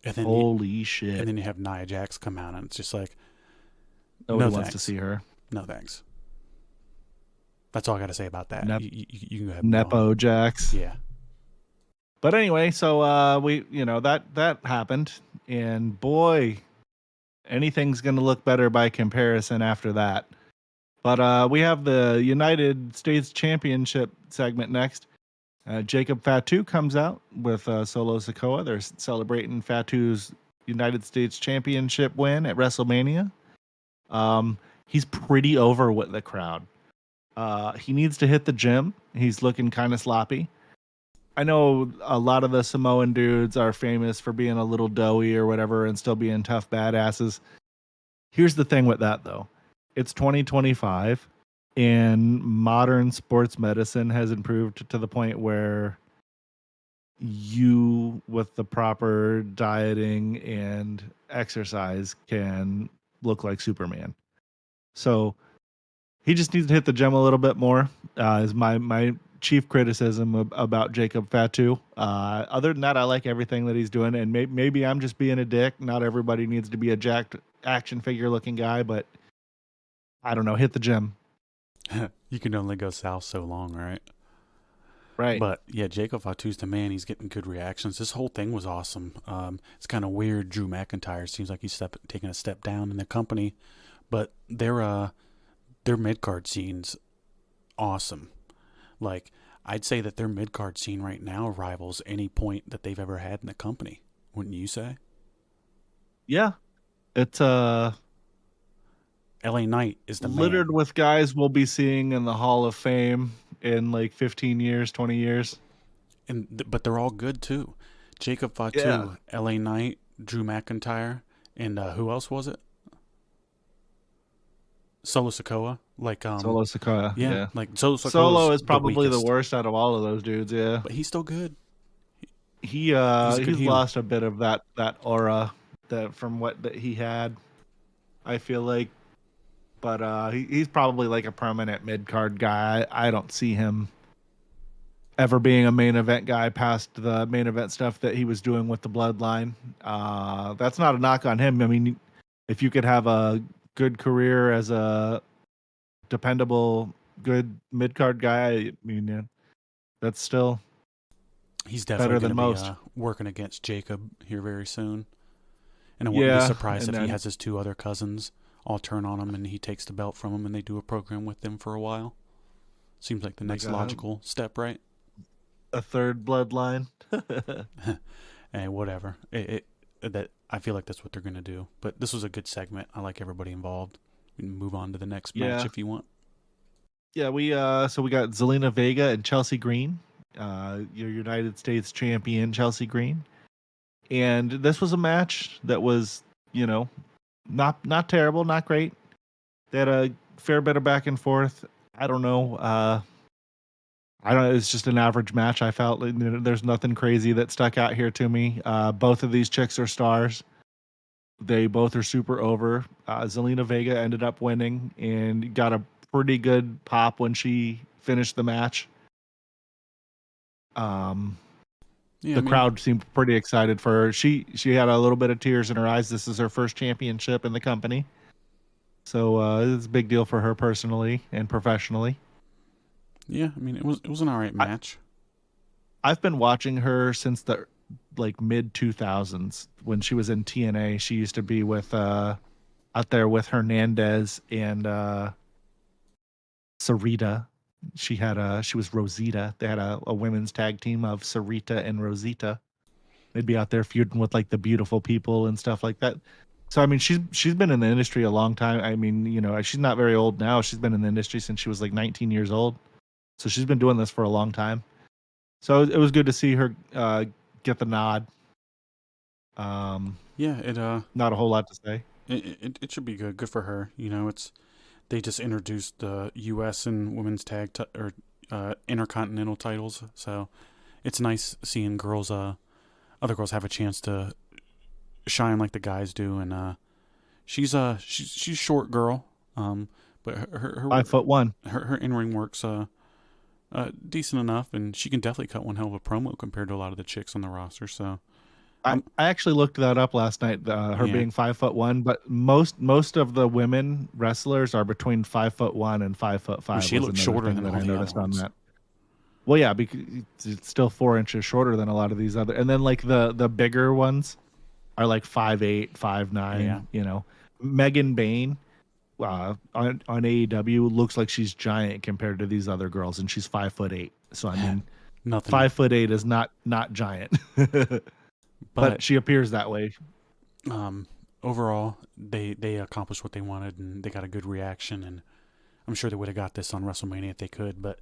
And then holy shit. And then you have Nia Jax come out, and it's just like, nobody wants to see her. No thanks. That's all I got to say about that. You can have Nepo Jax. Yeah. But anyway, so we, that happened, and boy, anything's going to look better by comparison after that. But we have the United States Championship segment next. Jacob Fatu comes out with Solo Sikoa. They're celebrating Fatu's United States Championship win at WrestleMania. He's pretty over with the crowd. He needs to hit the gym. He's looking kind of sloppy. I know a lot of the Samoan dudes are famous for being a little doughy or whatever and still being tough badasses. Here's the thing with that, though. It's 2025, and modern sports medicine has improved to the point where you, with the proper dieting and exercise, can look like Superman. So he just needs to hit the gym a little bit more, is my chief criticism about Jacob Fatu. Other than that, I like everything that he's doing, and maybe I'm just being a dick. Not everybody needs to be a jacked action figure looking guy, but I don't know, hit the gym. You can only go south so long, right? Right. But yeah, Jacob Fatu's the man. He's getting good reactions. This whole thing was awesome. It's kind of weird. Drew McIntyre seems like he's taking a step down in the company, but their mid-card scene's awesome. Like, I'd say that their mid-card scene right now rivals any point that they've ever had in the company. Wouldn't you say? Yeah. It's LA Knight is the littered man. with guys we'll be seeing in the Hall of Fame in like 15 years, 20 years. But they're all good too. Jacob Fatu, Yeah. LA Knight, Drew McIntyre, and who else was it? Solo Sikoa. Solo Sikoa. Yeah. Like Solo Sikoa. Solo is probably the worst out of all of those dudes, yeah. But he's still good. He's lost a bit of that aura from what that he had, I feel like. But he's probably like a permanent mid-card guy. I don't see him ever being a main event guy past the main event stuff that he was doing with the Bloodline. That's not a knock on him. I mean, if you could have a good career as a dependable, good mid-card guy, I mean, that's still he's definitely better than most. Working against Jacob here very soon. And I wouldn't be surprised if he has his two other cousins all turn on him and he takes the belt from him and they do a program with them for a while. Seems like the next logical step, right? A third bloodline. Hey, whatever. That I feel like that's what they're gonna do. But this was a good segment. I like everybody involved. We can move on to the next match if you want. Yeah, we got Zelina Vega and Chelsea Green, your United States champion Chelsea Green, and this was a match that was, not terrible, not great. They had a fair bit of back and forth. I don't know. It's just an average match. I felt there's nothing crazy that stuck out here to me. Both of these chicks are stars. They both are super over. Zelina Vega ended up winning and got a pretty good pop when she finished the match. The crowd seemed pretty excited for her. She had a little bit of tears in her eyes. This is her first championship in the company. So it's a big deal for her personally and professionally. Yeah, I mean, it was an all right match. I've been watching her since the like mid 2000s when she was in TNA. She used to be with out there with Hernandez and Sarita. She was Rosita. They had a women's tag team of Sarita and Rosita. They'd be out there feuding with like the beautiful people and stuff like that. So I mean, she's been in the industry a long time. I mean, you know, she's not very old now. She's been in the industry since she was like 19 years old. So she's been doing this for a long time. So it was good to see her get the nod. Yeah, it Not a whole lot to say. it should be good. Good for her. You know, they just introduced the U.S. and women's or intercontinental titles, so it's nice seeing girls, other girls have a chance to shine like the guys do. And she's a short girl, but her 5'1". her in ring works decent enough, and she can definitely cut one hell of a promo compared to a lot of the chicks on the roster. So I actually looked that up last night. Her Yeah. being 5'1", but most of the women wrestlers are between 5'1" and 5'5". she was looks another shorter thing than that all I the noticed other on ones. that. Well, yeah, because it's still 4 inches shorter than a lot of these other. And then like the bigger ones are like 5'8", 5'9". Yeah. You know, Megan Bain on AEW looks like she's giant compared to these other girls, and she's 5'8". So I mean, Nothing. 5'8" is not giant. But she appears that way. Overall, they accomplished what they wanted, and they got a good reaction. And I'm sure they would have got this on WrestleMania if they could. But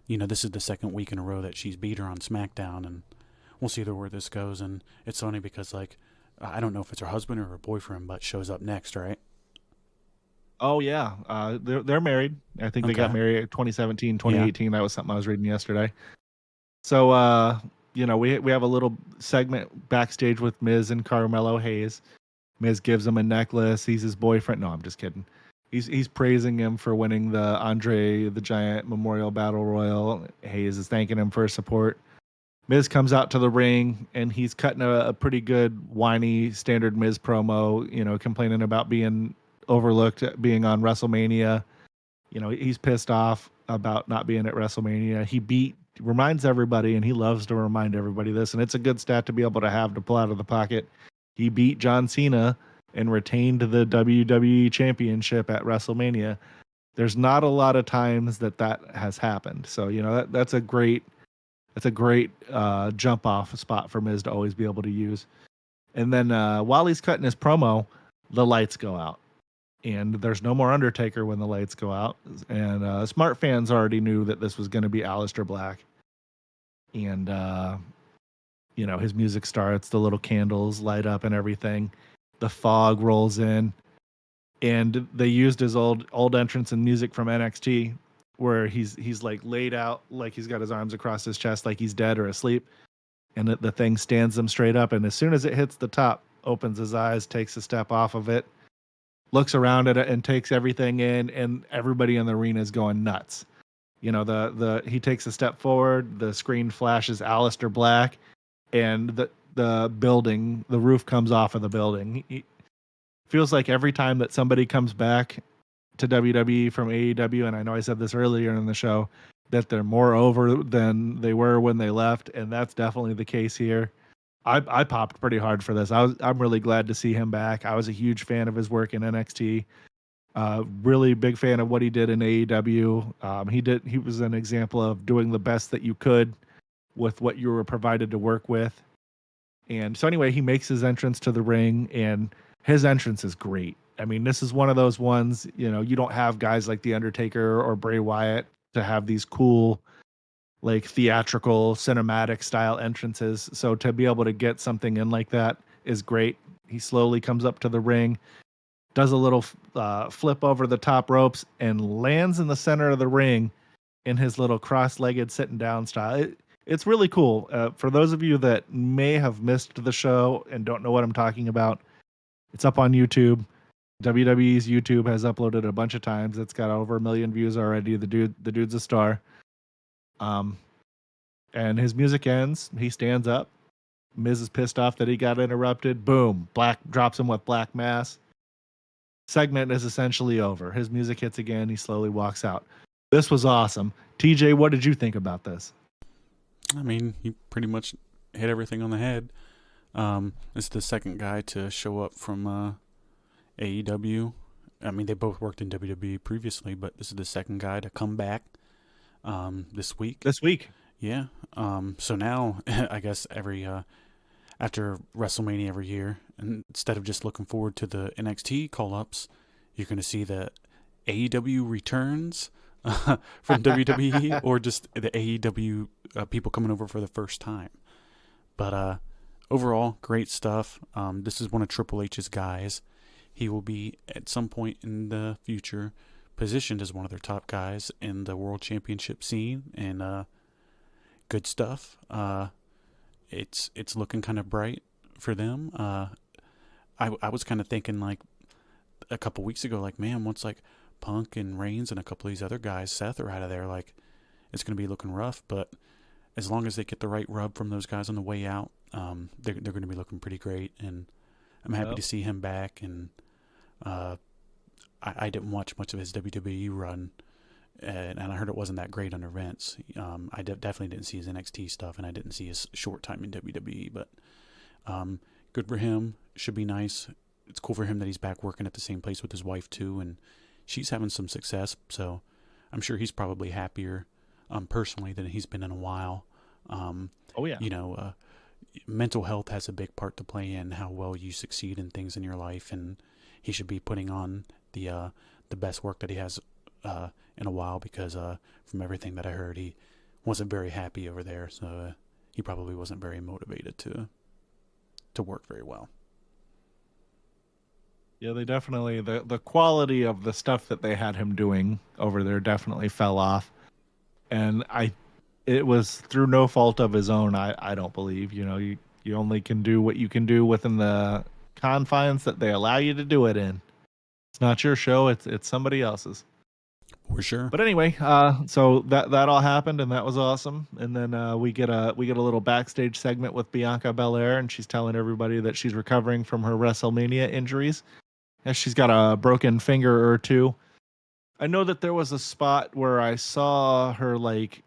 you know, this is the second week in a row that she's beat her on SmackDown, and we'll see where this goes. And it's funny because like I don't know if it's her husband or her boyfriend, but shows up next, right? Oh yeah, they're married. I think they got Okay. married in 2017, 2018. That was something I was reading yesterday. So you know, we have a little segment backstage with Miz and Carmelo Hayes. Miz gives him a necklace. He's his boyfriend. No, I'm just kidding. He's praising him for winning the Andre the Giant Memorial Battle Royal. Hayes is thanking him for his support. Miz comes out to the ring and he's cutting a pretty good whiny standard Miz promo, you know, complaining about being overlooked being on WrestleMania. You know, he's pissed off about not being at WrestleMania. Reminds everybody, and he loves to remind everybody this, and it's a good stat to be able to have to pull out of the pocket. He beat John Cena and retained the WWE Championship at WrestleMania. There's not a lot of times that has happened. So, you know, that's a great jump off spot for Miz to always be able to use. And then while he's cutting his promo, the lights go out. And there's no more Undertaker when the lights go out. And smart fans already knew that this was going to be Aleister Black. And, you know, his music starts, the little candles light up and everything. The fog rolls in. And they used his old entrance and music from NXT, where he's like laid out, like he's got his arms across his chest, like he's dead or asleep. And the thing stands him straight up. And as soon as it hits the top, opens his eyes, takes a step off of it, looks around at it and takes everything in, and everybody in the arena is going nuts. You know, he takes a step forward, the screen flashes Aleister Black, and the building, the roof comes off of the building. He feels like every time that somebody comes back to WWE from AEW, and I know I said this earlier in the show, that they're more over than they were when they left, and that's definitely the case here. I popped pretty hard for this. I'm really glad to see him back. I was a huge fan of his work in NXT. Really big fan of what he did in AEW. He was an example of doing the best that you could with what you were provided to work with. And so anyway, he makes his entrance to the ring, and his entrance is great. I mean, this is one of those ones, you know, you don't have guys like The Undertaker or Bray Wyatt to have these cool, like theatrical cinematic style entrances. So to be able to get something in like that is great. He slowly comes up to the ring, does a little flip over the top ropes, and lands in the center of the ring in his little cross-legged sitting down style. It's really cool. For those of you that may have missed the show and don't know what I'm talking about, it's up on YouTube. WWE's YouTube has uploaded a bunch of times. It's got over 1 million views already. The dude's a star. And his music ends. He stands up. Miz is pissed off that he got interrupted. Boom. Black drops him with Black Mass. Segment is essentially over. His music hits again. He slowly walks out. This was awesome. TJ, what did you think about this? I mean, he pretty much hit everything on the head. It's the second guy to show up from AEW. I mean, they both worked in WWE previously, but this is the second guy to come back this week. This week. Yeah. So now, I guess after WrestleMania every year, and instead of just looking forward to the NXT call-ups, you're going to see the AEW returns from WWE or just the AEW people coming over for the first time. But overall, great stuff. This is one of Triple H's guys. He will be, at some point in the future, positioned as one of their top guys in the World Championship scene, and good stuff. It's looking kind of bright for them. I was kind of thinking, like, a couple weeks ago, like, man, once, like, Punk and Reigns and a couple of these other guys, Seth, are out of there, like, it's going to be looking rough. But as long as they get the right rub from those guys on the way out, they're going to be looking pretty great. And I'm happy to see him back. And I didn't watch much of his WWE run, and I heard it wasn't that great under Vince. I definitely didn't see his NXT stuff, and I didn't see his short time in WWE. But good for him. Should be nice. It's cool for him that he's back working at the same place with his wife too, and she's having some success. So I'm sure he's probably happier personally than he's been in a while. Oh yeah. You know, mental health has a big part to play in how well you succeed in things in your life, and he should be putting on the best work that he has in a while, because from everything that I heard, he wasn't very happy over there, so he probably wasn't very motivated to work very well. Yeah, they definitely, the quality of the stuff that they had him doing over there definitely fell off, and it was through no fault of his own. I don't believe. You know, you only can do what you can do within the confines that they allow you to do it in. It's not your show. It's somebody else's. For sure. But anyway, so that all happened, and that was awesome. And then we get a little backstage segment with Bianca Belair, and she's telling everybody that she's recovering from her WrestleMania injuries, and she's got a broken finger or two. I know that there was a spot where I saw her, like,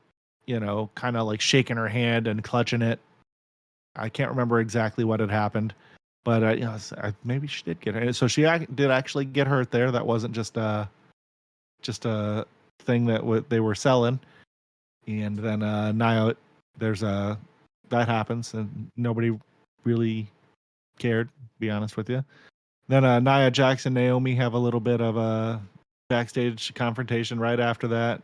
you know, kind of like shaking her hand and clutching it. I can't remember exactly what had happened, but you know, maybe she did get hurt. So she did actually get hurt there. That wasn't just a thing that they were selling. And then Nia, that happens, and nobody really cared, to be honest with you. Then Nia Jax and Naomi have a little bit of a backstage confrontation right after that.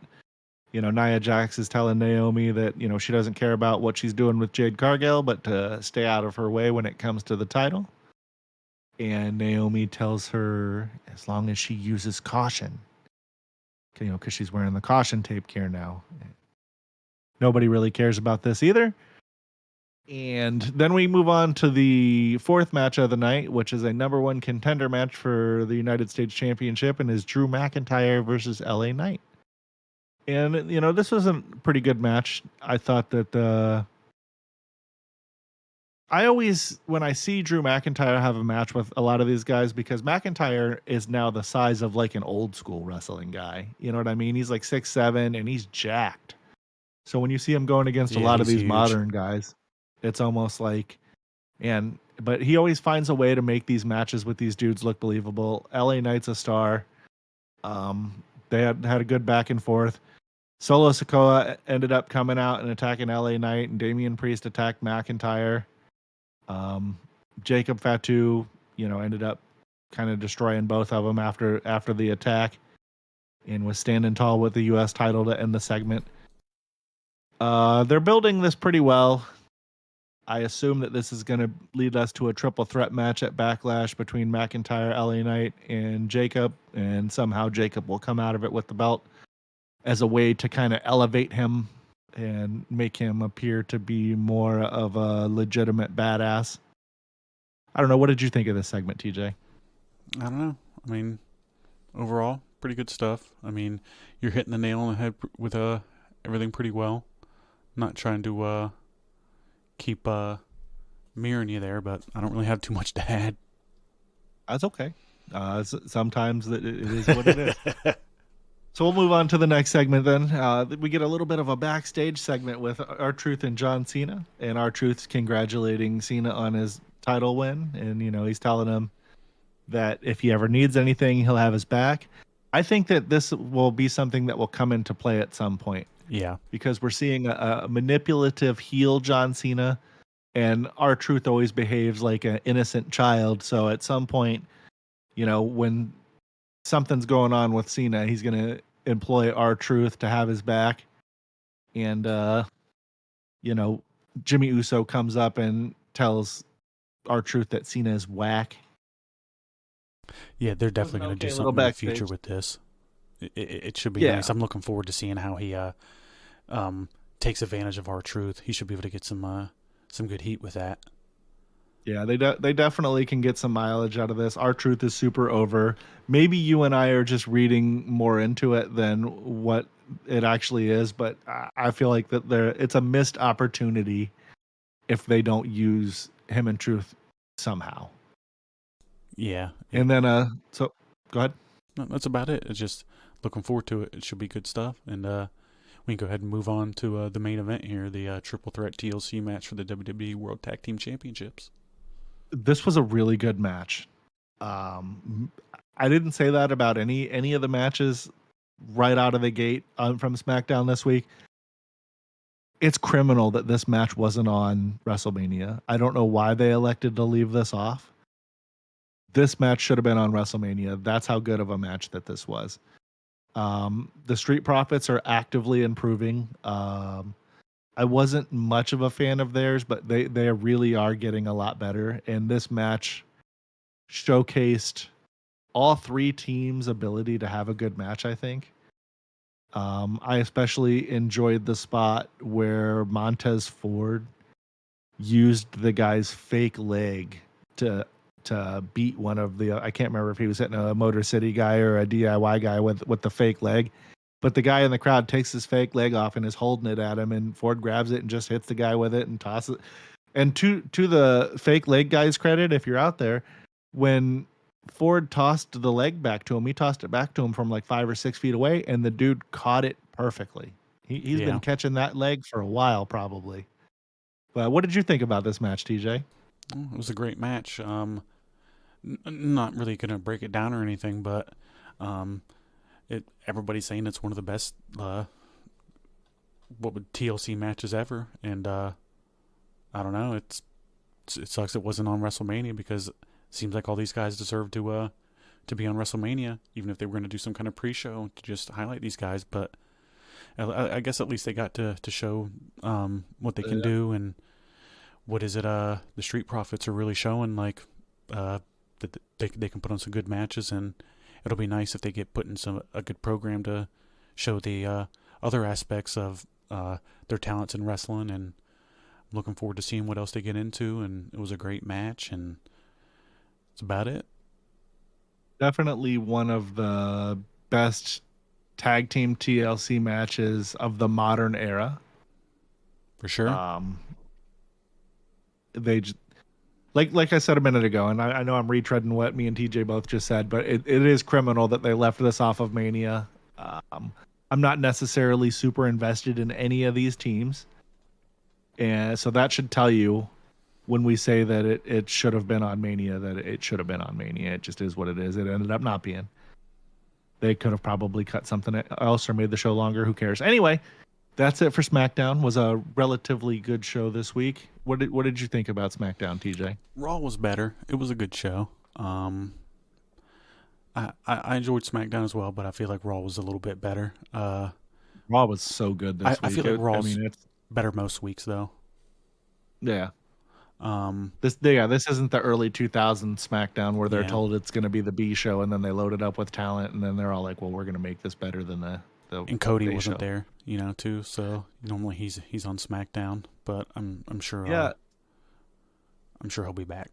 You know, Nia Jax is telling Naomi that, you know, she doesn't care about what she's doing with Jade Cargill, but to stay out of her way when it comes to the title. And Naomi tells her, as long as she uses caution, you know, because she's wearing the caution tape here now. Nobody really cares about this either. And then we move on to the fourth match of the night, which is a number one contender match for the United States Championship, and is Drew McIntyre versus LA Knight. And, you know, this was a pretty good match. I thought that I always, when I see Drew McIntyre have a match with a lot of these guys, because McIntyre is now the size of like an old school wrestling guy. You know what I mean? He's like 6'7", and he's jacked. So when you see him going against a lot of these huge modern guys, it's almost like, but he always finds a way to make these matches with these dudes look believable. LA Knight's a star. They had a good back and forth. Solo Sikoa ended up coming out and attacking LA Knight, and Damian Priest attacked McIntyre. Jacob Fatu, you know, ended up kind of destroying both of them after the attack, and was standing tall with the U.S. title to end the segment. They're building this pretty well. I assume that this is going to lead us to a triple threat match at Backlash between McIntyre, LA Knight, and Jacob, and somehow Jacob will come out of it with the belt as a way to kind of elevate him and make him appear to be more of a legitimate badass. I don't know. What did you think of this segment, TJ? I don't know. I mean, overall, pretty good stuff. I mean, you're hitting the nail on the head with everything pretty well. Not trying to keep mirroring you there, but I don't really have too much to add. That's okay. Sometimes it is what it is. So we'll move on to the next segment then. We get a little bit of a backstage segment with R-Truth and John Cena, and R-Truth's congratulating Cena on his title win, and he's telling him that if he ever needs anything, he'll have his back. I think that this will be something that will come into play at some point. Yeah. Because we're seeing a manipulative heel John Cena, and R-Truth always behaves like an innocent child. So at some point, when something's going on with Cena, he's going to employ R-Truth to have his back. And, Jimmy Uso comes up and tells R-Truth that Cena is whack. Yeah, they're definitely going to do something in the future with this. It should be nice. I'm looking forward to seeing how he takes advantage of R-Truth. He should be able to get some good heat with that. Yeah, they definitely can get some mileage out of this. R-Truth is super over. Maybe you and I are just reading more into it than what it actually is, but I feel like that it's a missed opportunity if they don't use him and Truth somehow. Yeah. And then so go ahead. No, that's about it. It's just looking forward to it. It should be good stuff. And we can go ahead and move on to the main event here, the Triple Threat TLC match for the WWE World Tag Team Championships. This was a really good match. I didn't say that about any of the matches right out of the gate from SmackDown this week. It's criminal that this match wasn't on WrestleMania. I don't know why they elected to leave this off. This match should have been on WrestleMania. That's how good of a match that this was. The Street Profits are actively improving. I wasn't much of a fan of theirs, but they really are getting a lot better. And this match showcased all three teams' ability to have a good match, I think. I especially enjoyed the spot where Montez Ford used the guy's fake leg to beat one of the, I can't remember if he was hitting a Motor City guy or a DIY guy with the fake leg. But the guy in the crowd takes his fake leg off and is holding it at him, and Ford grabs it and just hits the guy with it and tosses it. And to the fake leg guy's credit, if you're out there, when Ford tossed the leg back to him, he tossed it back to him from like 5 or 6 feet away, and the dude caught it perfectly. He's been catching that leg for a while, probably. But what did you think about this match, TJ? It was a great match. Not really going to break it down or anything, but everybody's saying it's one of the best TLC matches ever, and I don't know. It sucks it wasn't on WrestleMania, because it seems like all these guys deserve to be on WrestleMania, even if they were going to do some kind of pre-show to just highlight these guys. But I guess at least they got to show what they can do, and what is it? The Street Profits are really showing that they can put on some good matches, and it'll be nice if they get put in a good program to show the other aspects of their talents in wrestling. And I'm looking forward to seeing what else they get into. And it was a great match, and that's about it. Definitely one of the best tag team TLC matches of the modern era. For sure. They just, like I said a minute ago, and I know I'm retreading what me and TJ both just said, but it is criminal that they left this off of Mania. I'm not necessarily super invested in any of these teams, and so that should tell you, when we say that it should have been on Mania, that it should have been on Mania. It just is what it is. It ended up not being. They could have probably cut something else or made the show longer. Who cares? Anyway, that's it for SmackDown. Was a relatively good show this week. What did you think about SmackDown, TJ? Raw was better. It was a good show. I enjoyed SmackDown as well, but I feel like Raw was a little bit better. Raw was so good this week. I feel like Raw's better most weeks, though. Yeah. This isn't the early 2000s SmackDown where they're told it's going to be the B show, and then they load it up with talent, and then they're all like, well, we're going to make this better than the and Cody A wasn't show. there, too. So normally he's on SmackDown, but I'm sure. I'm sure he'll be back.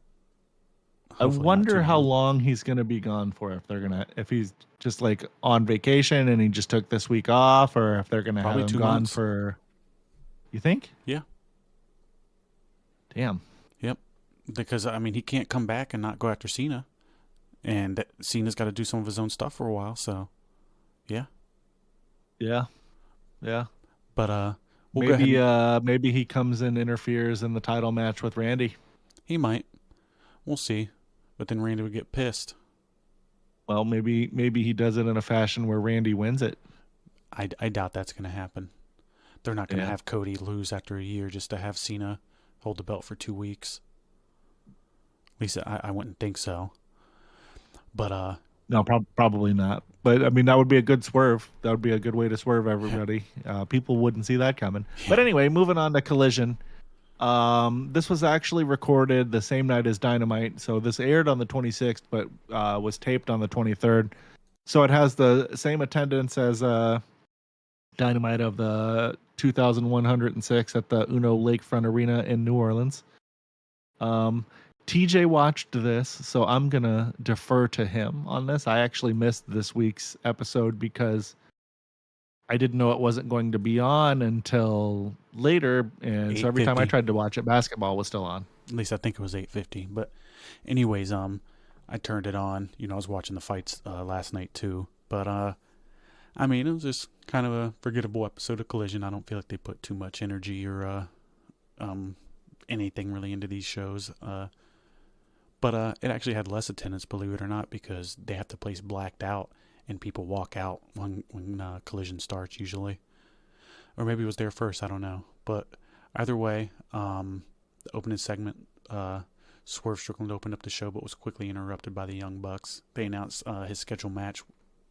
Hopefully I wonder how long he's going to be gone for. If he's just like on vacation and he just took this week off, or if they're going to have him 2 gone months. for. You think? Yeah. Damn. Yep. Because he can't come back and not go after Cena, and Cena's got to do some of his own stuff for a while. So, yeah. Yeah. But we'll maybe he comes and interferes in the title match with Randy. He might. We'll see. But then Randy would get pissed. Well, maybe he does it in a fashion where Randy wins it. I doubt that's going to happen. They're not going to Yeah. have Cody lose after a year just to have Cena hold the belt for 2 weeks. At least I wouldn't think so. But No, probably not. But I mean, that would be a good swerve. That would be a good way to swerve everybody. People wouldn't see that coming. But anyway, moving on to Collision. This was actually recorded the same night as Dynamite, so this aired on the 26th, but was taped on the 23rd. So it has the same attendance as Dynamite of the 2,106 at the Uno Lakefront Arena in New Orleans. TJ watched this, so I'm gonna defer to him on this. I actually missed this week's episode because I didn't know it wasn't going to be on until later, and so every time I 8:50. tried to watch it, basketball was still on. At least I think it was 8:50. But anyways, I turned it on. I was watching the fights last night too. But I mean, it was just kind of a forgettable episode of Collision. I don't feel like they put too much energy or anything really into these shows. But it actually had less attendance, believe it or not, because they have to place blacked out and people walk out when Collision starts usually. Or maybe it was there first, I don't know. But either way, the opening segment, Swerve Strickland opened up the show but was quickly interrupted by the Young Bucks. They announced his scheduled match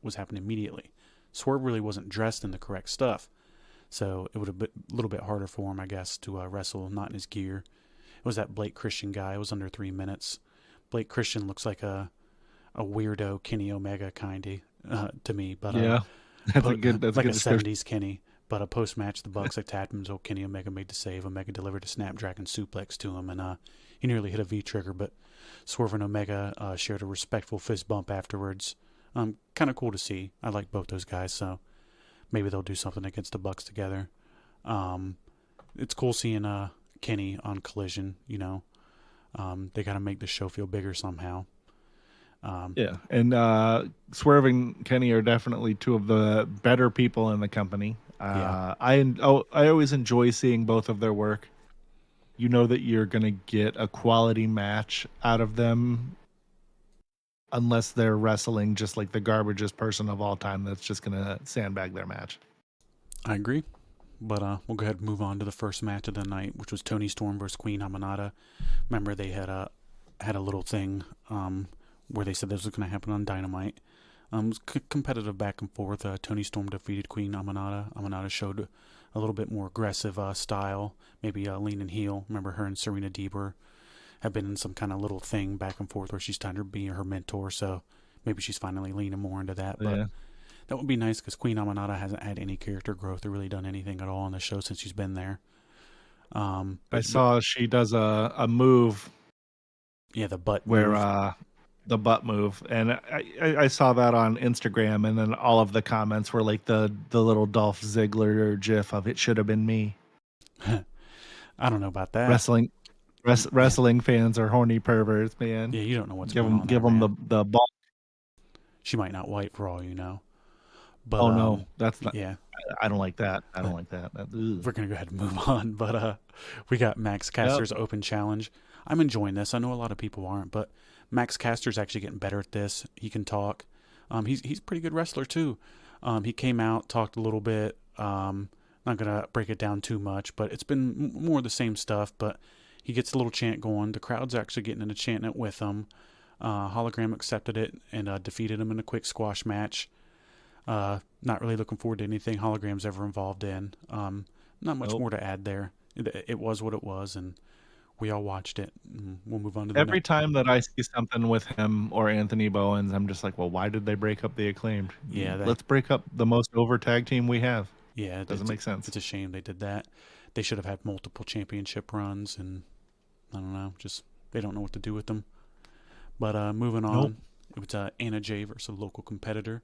was happening immediately. Swerve really wasn't dressed in the correct stuff, so it would have been a little bit harder for him, I guess, to wrestle not in his gear. It was that Blake Christian guy. It was under 3 minutes. Blake Christian looks like a weirdo Kenny Omega kindy to me, but Yeah, that's a like good a description. 70s Kenny. But post match, the Bucks attacked him until Kenny Omega made the save. Omega delivered a Snapdragon suplex to him, and he nearly hit a V trigger. But Swerve and Omega shared a respectful fist bump afterwards. Kind of cool to see. I like both those guys, so maybe they'll do something against the Bucks together. It's cool seeing Kenny on Collision. They got to make the show feel bigger somehow. Yeah, and Swerve and Kenny are definitely two of the better people in the company. Yeah. I always enjoy seeing both of their work. You know that you're gonna get a quality match out of them, unless they're wrestling just like the garbagest person of all time that's just gonna sandbag their match. I agree. But we'll go ahead and move on to the first match of the night, which was Toni Storm versus Queen Hamanata. Remember, they had a little thing where they said this was going to happen on Dynamite. It was competitive back and forth. Toni Storm defeated Queen Hamanata. Hamanata showed a little bit more aggressive style, maybe leaning heel. Remember, her and Serena Deeber have been in some kind of little thing back and forth where she's trying to be her mentor, so maybe she's finally leaning more into that. But Yeah. that would be nice because Queen Hamanata hasn't had any character growth or really done anything at all on the show since she's been there. I saw she does a move Yeah, the butt where move. the butt move, and I saw that on Instagram, and then all of the comments were like the little Dolph Ziggler gif of "It should have been me." I don't know about that. Wrestling fans are horny perverts, man. Yeah, you don't know what's Give going them on. give there, them man. the ball. She might not wipe for all you know. But Oh no, that's not. yeah, I don't like that. I don't like that. we're gonna go ahead and move on. But we got Max Caster's open challenge. I'm enjoying this. I know a lot of people aren't, but Max Caster's actually getting better at this. He can talk. He's a pretty good wrestler too. He came out, talked a little bit. Not gonna break it down too much, but it's been more of the same stuff. But he gets a little chant going. The crowd's actually getting into chanting it with him. Hologram accepted it and defeated him in a quick squash match. Not really looking forward to anything Hologram's ever involved in. Not much more to add there. It was what it was, and we all watched it. We'll move on to the Every next. time that I see something with him or Anthony Bowens, I'm just like, well, why did they break up the Acclaimed? Yeah, Let's break up the most over tag team we have. Yeah, Doesn't make sense. It's a shame they did that. They should have had multiple championship runs, and I don't know, just they don't know what to do with them. But moving on, it was Anna Jay versus a local competitor.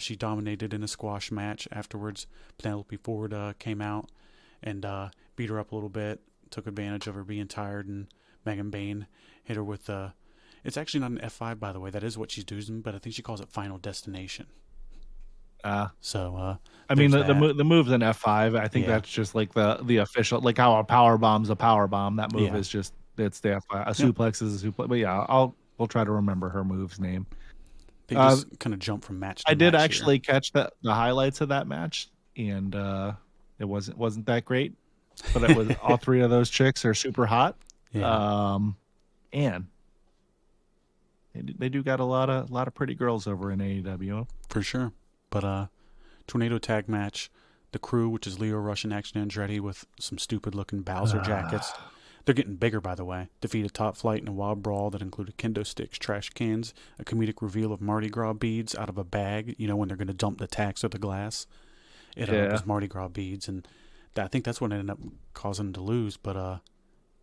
She dominated in a squash match. Afterwards, Penelope Ford came out and beat her up a little bit, took advantage of her being tired, and Megan Bain hit her with it's actually not an F5, by the way. That is what she's doing, but I think she calls it Final Destination. So I mean, there's that. the move's an F5. I think Yeah. that's just like the official, like how a power bomb's a power bomb. That move Yeah. is just it's the a Yep. suplex is a suplex. But yeah, we'll try to remember her move's name. They just kind of jump from match to I did match actually here. catch the highlights of that match, and it wasn't that great. But it was all three of those chicks are super hot. Yeah. And they do got a lot of pretty girls over in AEW. For sure. But tornado tag match. The Crew, which is Leo Rush and Action Andretti with some stupid looking Bowser jackets. They're getting bigger, by the way. Defeated Top Flight in a wild brawl that included kendo sticks, trash cans, a comedic reveal of Mardi Gras beads out of a bag, when they're going to dump the tacks or the glass. It was Mardi Gras beads, and I think that's what ended up causing them to lose, but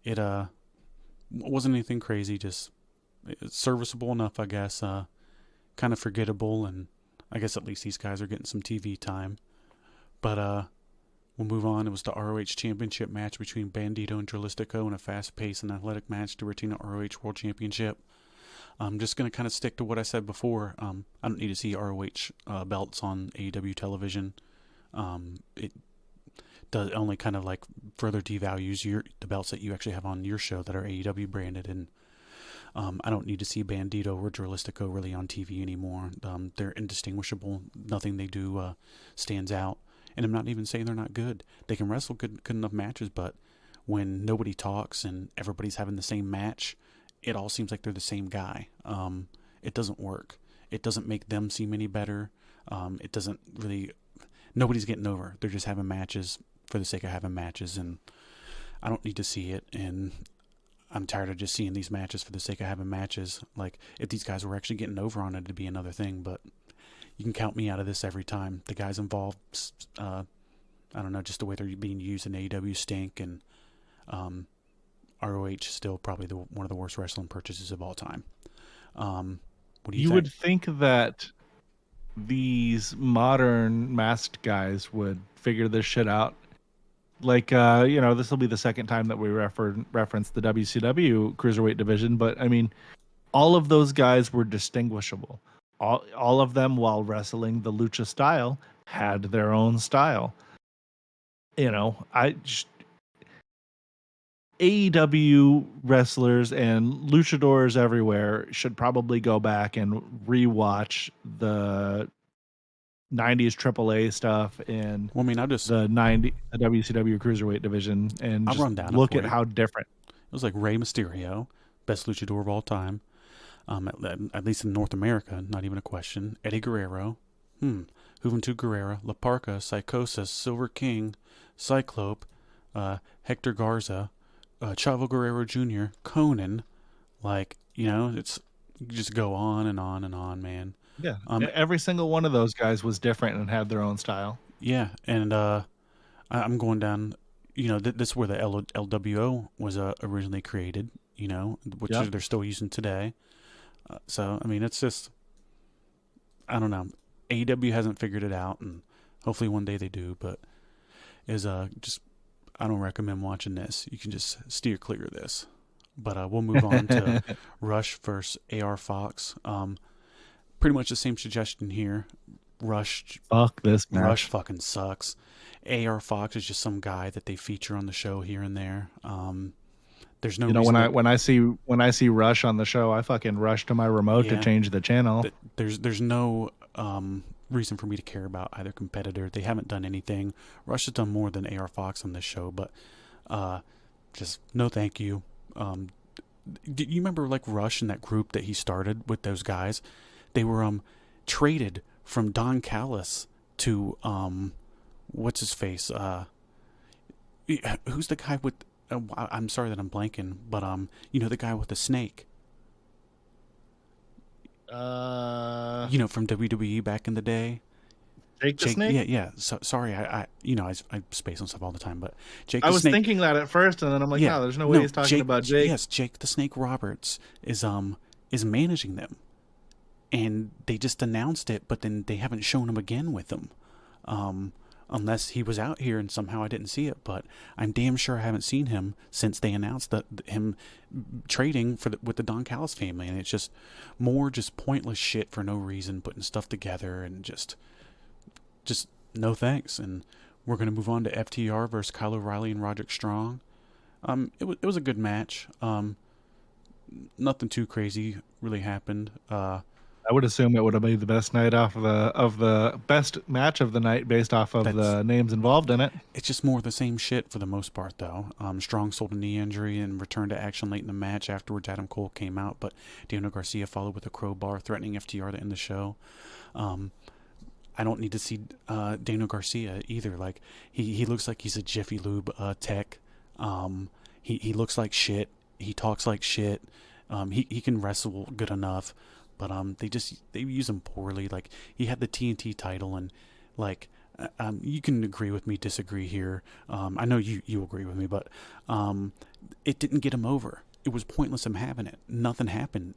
it wasn't anything crazy, just serviceable enough, I guess. Kind of forgettable, and I guess at least these guys are getting some TV time. But we'll move on. It was the ROH Championship match between Bandito and Dralistico in a fast-paced and athletic match to retain the ROH World Championship. I'm just going to kind of stick to what I said before. I don't need to see ROH belts on AEW television. It does only kind of like further devalues the belts that you actually have on your show that are AEW branded, and I don't need to see Bandito or Dralistico really on TV anymore. They're indistinguishable. Nothing they do stands out. And I'm not even saying they're not good. They can wrestle good enough matches, but when nobody talks and everybody's having the same match, it all seems like they're the same guy. It doesn't work. It doesn't make them seem any better. It doesn't really... Nobody's getting over. They're just having matches for the sake of having matches, and I don't need to see it, and I'm tired of just seeing these matches for the sake of having matches. Like, if these guys were actually getting over on it, it'd be another thing, but... You can count me out of this every time. The guys involved, I don't know, just the way they're being used in AEW stink, and ROH is still probably one of the worst wrestling purchases of all time. What do you think? You would think that these modern masked guys would figure this shit out. Like, this will be the second time that we reference the WCW Cruiserweight division, but, I mean, all of those guys were distinguishable. All of them, while wrestling the lucha style, had their own style. AEW wrestlers and luchadors everywhere should probably go back and rewatch the 90s AAA stuff and the WCW Cruiserweight division and just look at how different. It was like Rey Mysterio, best luchador of all time. At least in North America, not even a question. Eddie Guerrero, Juventud Guerrera, La Parca, Psychosis, Silver King, Cyclope, Hector Garza, Chavo Guerrero Jr., Conan. Like, it's you just go on and on and on, man. Yeah, every single one of those guys was different and had their own style. Yeah, and I'm going down. This is where the LWO was originally created. Which they're still using today. So, I mean, it's just, I don't know. AEW hasn't figured it out, and hopefully one day they do, but I don't recommend watching this. You can just steer clear of this. But we'll move on to Rush versus AR Fox. Pretty much the same suggestion here. Fuck this match. Rush fucking sucks. AR Fox is just some guy that they feature on the show here and there. There's no when I see Rush on the show, I fucking rush to my remote to change the channel. There's no reason for me to care about either competitor. They haven't done anything. Rush has done more than AR Fox on this show, but just no thank you. Do you remember like Rush and that group that he started with those guys? They were traded from Don Callis to what's his face? Who's the guy with? I'm sorry that I'm blanking, but the guy with the snake. From WWE back in the day. Jake the Snake? Yeah. So, sorry, I space on stuff all the time, but Jake I the was Snake, thinking that at first, and then I'm like, no, there's no way he's talking about Jake. Yes, Jake the Snake Roberts is managing them, and they just announced it, but then they haven't shown him again with them, unless he was out here and somehow I didn't see it. But I'm damn sure I haven't seen him since they announced him trading with the Don Callis family, and it's just more pointless shit for no reason, putting stuff together and just no thanks. And we're going to move on to FTR versus Kyle O'Reilly and Roderick Strong. It was a good match. Nothing too crazy really happened. I would assume it would have been the best night off of the best match of the night based off of That's the names involved in it. It's just more of the same shit for the most part, though. Strong sold a knee injury and returned to action late in the match. Afterwards, Adam Cole came out, but Daniel Garcia followed with a crowbar, threatening FTR to end the show. I don't need to see Daniel Garcia either. Like he looks like he's a Jiffy Lube tech. He looks like shit. He talks like shit. He can wrestle good enough, but they use him poorly. Like he had the TNT title, and like you can agree with me, disagree here. I know you agree with me, but it didn't get him over. It was pointless him having it. Nothing happened.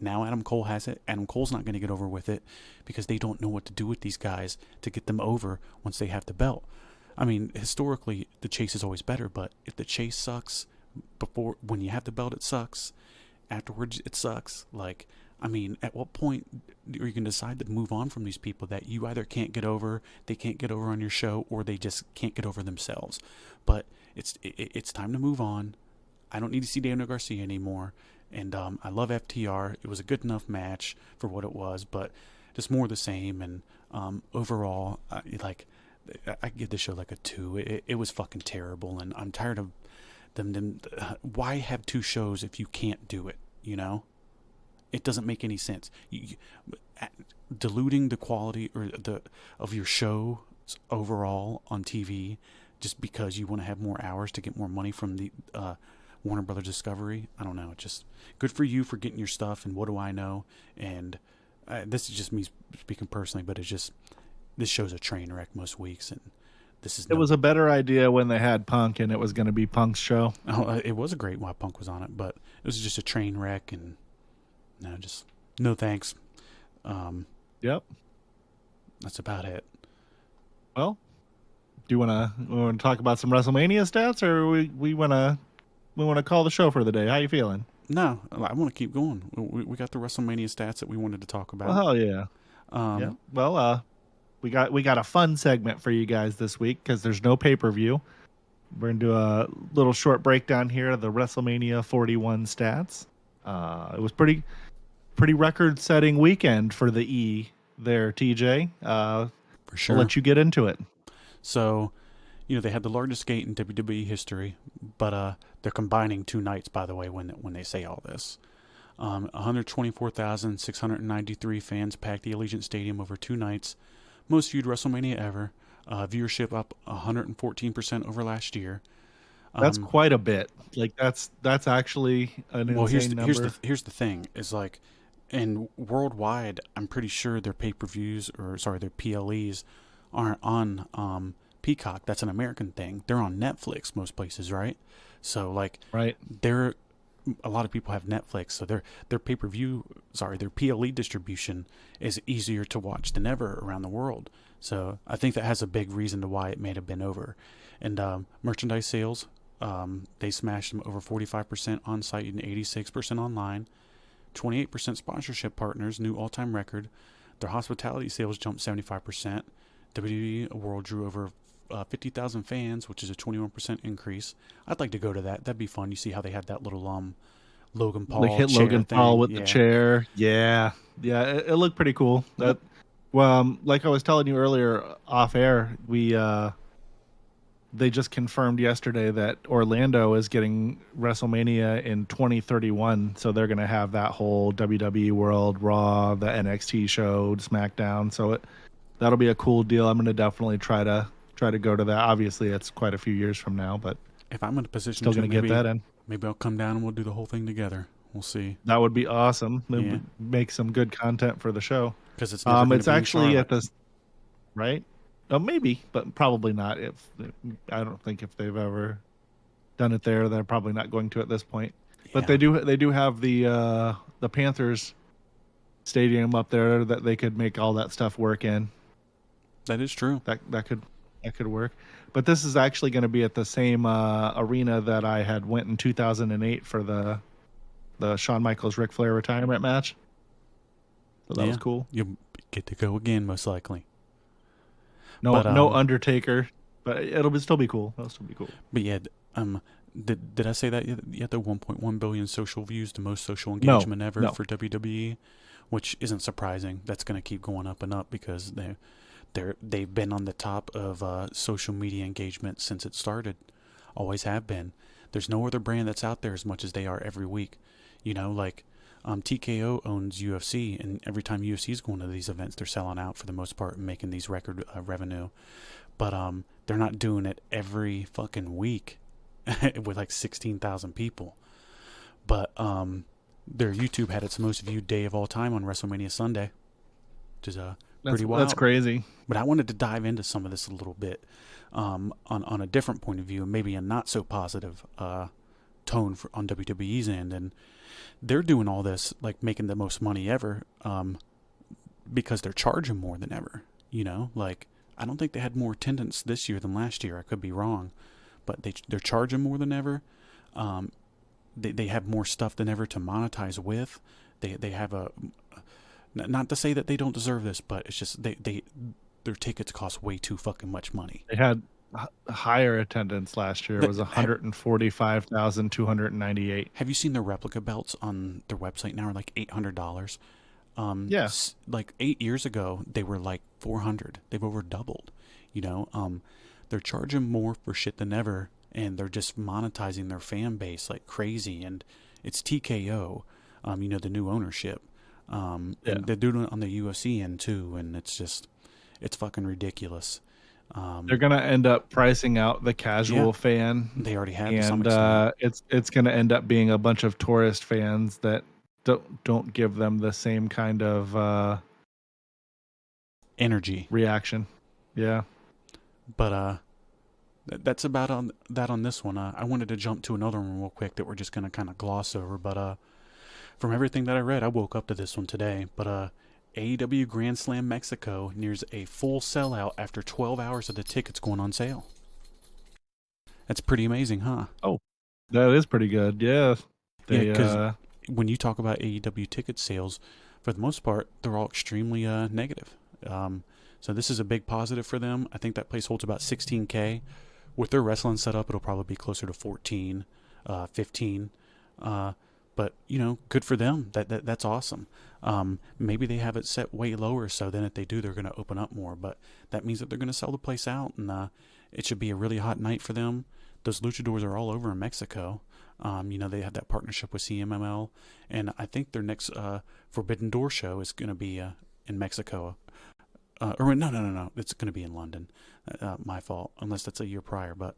Now Adam Cole has it. Adam Cole's not going to get over with it because they don't know what to do with these guys to get them over once they have the belt. I mean, historically, the chase is always better, but if the chase sucks when you have the belt, it sucks. Afterwards, it sucks. Like, I mean, at what point are you going to decide to move on from these people that you either can't get over, they can't get over on your show, or they just can't get over themselves? But it's time to move on. I don't need to see Daniel Garcia anymore. And I love FTR. It was a good enough match for what it was, but just more of the same. And overall, I give the show like a 2. It was fucking terrible, and I'm tired of them. Why have 2 shows if you can't do it? You know, it doesn't make any sense. Diluting the quality of your show overall on TV just because you want to have more hours to get more money from the Warner Brothers Discovery. I don't know. Just good for you for getting your stuff, and what do I know? And this is just me speaking personally, but it's just this show's a train wreck most weeks, and it was a better idea when they had Punk, and it was going to be Punk's show. Oh, it was a great while Punk was on it, but it was just a train wreck, and no thanks. Yep, that's about it. Well, do you want to talk about some WrestleMania stats, or we want to call the show for the day? How you feeling? No, I want to keep going. We got the WrestleMania stats that we wanted to talk about. Oh yeah. Yeah. Well, we got a fun segment for you guys this week because there's no pay-per-view. We're gonna do a little short breakdown here of the WrestleMania 41 stats. It was pretty record-setting weekend for the E there, TJ. For sure. I'll let you get into it. So, they had the largest gate in WWE history, but they're combining 2 nights, by the way, when they say all this. 124,693 fans packed the Allegiant Stadium over 2 nights. Most viewed WrestleMania ever. Viewership up 114% over last year. That's quite a bit. Like that's actually an insane number. Here's the thing is like, and worldwide, I'm pretty sure their pay-per-views their PLEs aren't on Peacock. That's an American thing. They're on Netflix most places, right? So like, right. A lot of people have Netflix, so their pay-per-view, their PLE distribution is easier to watch than ever around the world. So I think that has a big reason to why it may have been over. And merchandise sales, they smashed them over 45% on site and 86% online. 28% sponsorship partners, new all-time record. Their hospitality sales jumped 75%. WWE World drew over 50,000 fans, which is a 21% increase. I'd like to go to that. That'd be fun. You see how they had that little Logan Paul like hit chair Logan thing. Paul with the chair. Yeah. It looked pretty cool. That like I was telling you earlier off air, they just confirmed yesterday that Orlando is getting WrestleMania in 2031, so they're going to have that whole WWE World, Raw, the NXT show, SmackDown. So that'll be a cool deal. I'm going to definitely try to go to that. Obviously, it's quite a few years from now, but if I'm in a position, still going to get that in. Maybe I'll come down and we'll do the whole thing together. We'll see. That would be awesome. Yeah. Make some good content for the show. Because it's actually at this, right? Maybe, but probably not. I don't think if they've ever done it there, they're probably not going to at this point. Yeah. But they do have the Panthers stadium up there that they could make all that stuff work in. That is true. That could work. But this is actually going to be at the same arena that I had went in 2008 for the Shawn Michaels Ric Flair retirement match. So that was cool. You'll get to go again, most likely. No Undertaker, but it'll still be cool. That'll still be cool. But yeah, Did I say that? You had the 1.1 billion social views, the most social No, engagement ever no. for WWE, which isn't surprising. That's going to keep going up and up because they've been on the top of social media engagement since it started. Always have been. There's no other brand that's out there as much as they are every week. You know, like TKO owns UFC, and every time UFC is going to these events, they're selling out for the most part and making these record revenue. But they're not doing it every fucking week with like 16,000 people. But their YouTube had its most viewed day of all time on WrestleMania Sunday, which is pretty wild. That's crazy. But I wanted to dive into some of this a little bit on a different point of view, maybe a not so positive tone on WWE's end. And they're doing all this, like making the most money ever because they're charging more than ever. You know, like I don't think they had more attendance this year than last year. I could be wrong. But they're charging more than ever. They have more stuff than ever to monetize with. They have a, not to say that they don't deserve this, but it's just their tickets cost way too fucking much money. They had higher attendance last year. It was 145,298. Have you seen their replica belts on their website now? Are like $800. Yes. Like 8 years ago, they were like $400. They've over doubled. You know, they're charging more for shit than ever, and they're just monetizing their fan base like crazy. And it's TKO, you know, the new ownership. And they're doing it on the UFC end too, and it's fucking ridiculous. They're gonna end up pricing out the casual fan. They already have, and it's gonna end up being a bunch of tourist fans that don't give them the same kind of energy reaction. Yeah. But that's about on this one. I wanted to jump to another one real quick that we're just going to kind of gloss over. But from everything that I read, I woke up to this one today. But AEW Grand Slam Mexico nears a full sellout after 12 hours of the tickets going on sale. That's pretty amazing, huh? Oh, that is pretty good. Yeah. Because when you talk about AEW ticket sales, for the most part, they're all extremely negative. So this is a big positive for them. I think that place holds about 16K. With their wrestling setup, it'll probably be closer to 14, 15. But, you know, good for them. That's awesome. Maybe they have it set way lower, so then if they do, they're going to open up more. But that means that they're going to sell the place out, and it should be a really hot night for them. Those luchadors are all over in Mexico. You know, they have that partnership with CMML, and I think their next Forbidden Door show is going to be in Mexico. No. It's going to be in London. My fault, unless that's a year prior. But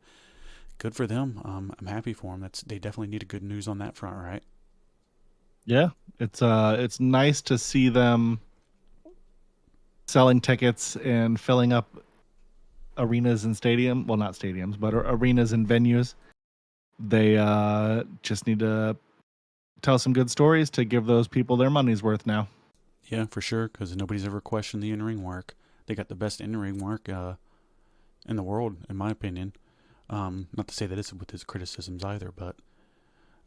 good for them. I'm happy for them. They definitely needed good news on that front, right? Yeah, it's nice to see them selling tickets and filling up arenas and stadium. Well, not stadiums, but arenas and venues. They just need to tell some good stories to give those people their money's worth now. Yeah, for sure, because nobody's ever questioned the in-ring work. They got the best in-ring work in the world, in my opinion. Not to say that it's with his criticisms either, but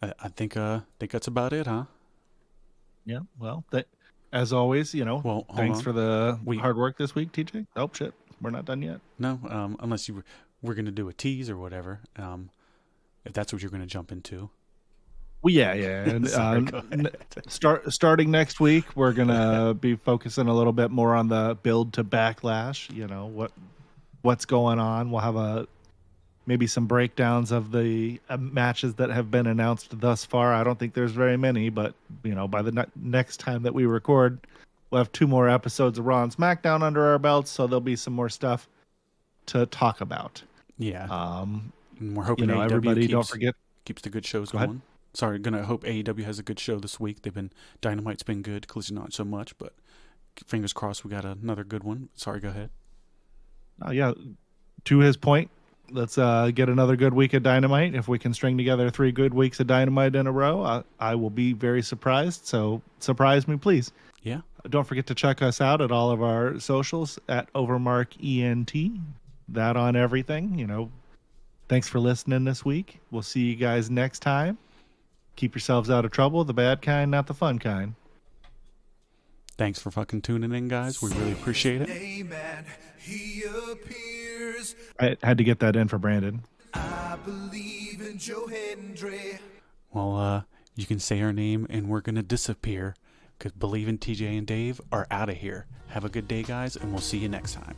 I think that's about it, huh? Yeah, well, as always, you know, well, thanks for the hard work this week, TJ. Oh, shit, we're not done yet. No, unless we're going to do a tease or whatever, if that's what you're going to jump into. Well, yeah. And starting next week, we're gonna be focusing a little bit more on the build to Backlash. You know what's going on. We'll have maybe some breakdowns of the matches that have been announced thus far. I don't think there's very many, but you know, by the next time that we record, we'll have 2 more episodes of Raw and SmackDown under our belts, so there'll be some more stuff to talk about. Yeah. And we're hoping everybody don't forget keeps the good shows going. Sorry, gonna hope AEW has a good show this week. Dynamite's been good, Collision not so much, but fingers crossed we got another good one. Sorry, go ahead. Yeah, to his point, let's get another good week of Dynamite. If we can string together 3 good weeks of Dynamite in a row, I will be very surprised. So surprise me, please. Yeah. Don't forget to check us out at all of our socials at OverMark ENT. That on everything. You know, thanks for listening this week. We'll see you guys next time. Keep yourselves out of trouble, the bad kind, not the fun kind. Thanks for fucking tuning in, guys. We really appreciate it. I had to get that in for Brandon. I believe in Joe Hendry. Well, you can say our name and we're going to disappear because Believe in TJ and Dave are out of here. Have a good day, guys, and we'll see you next time.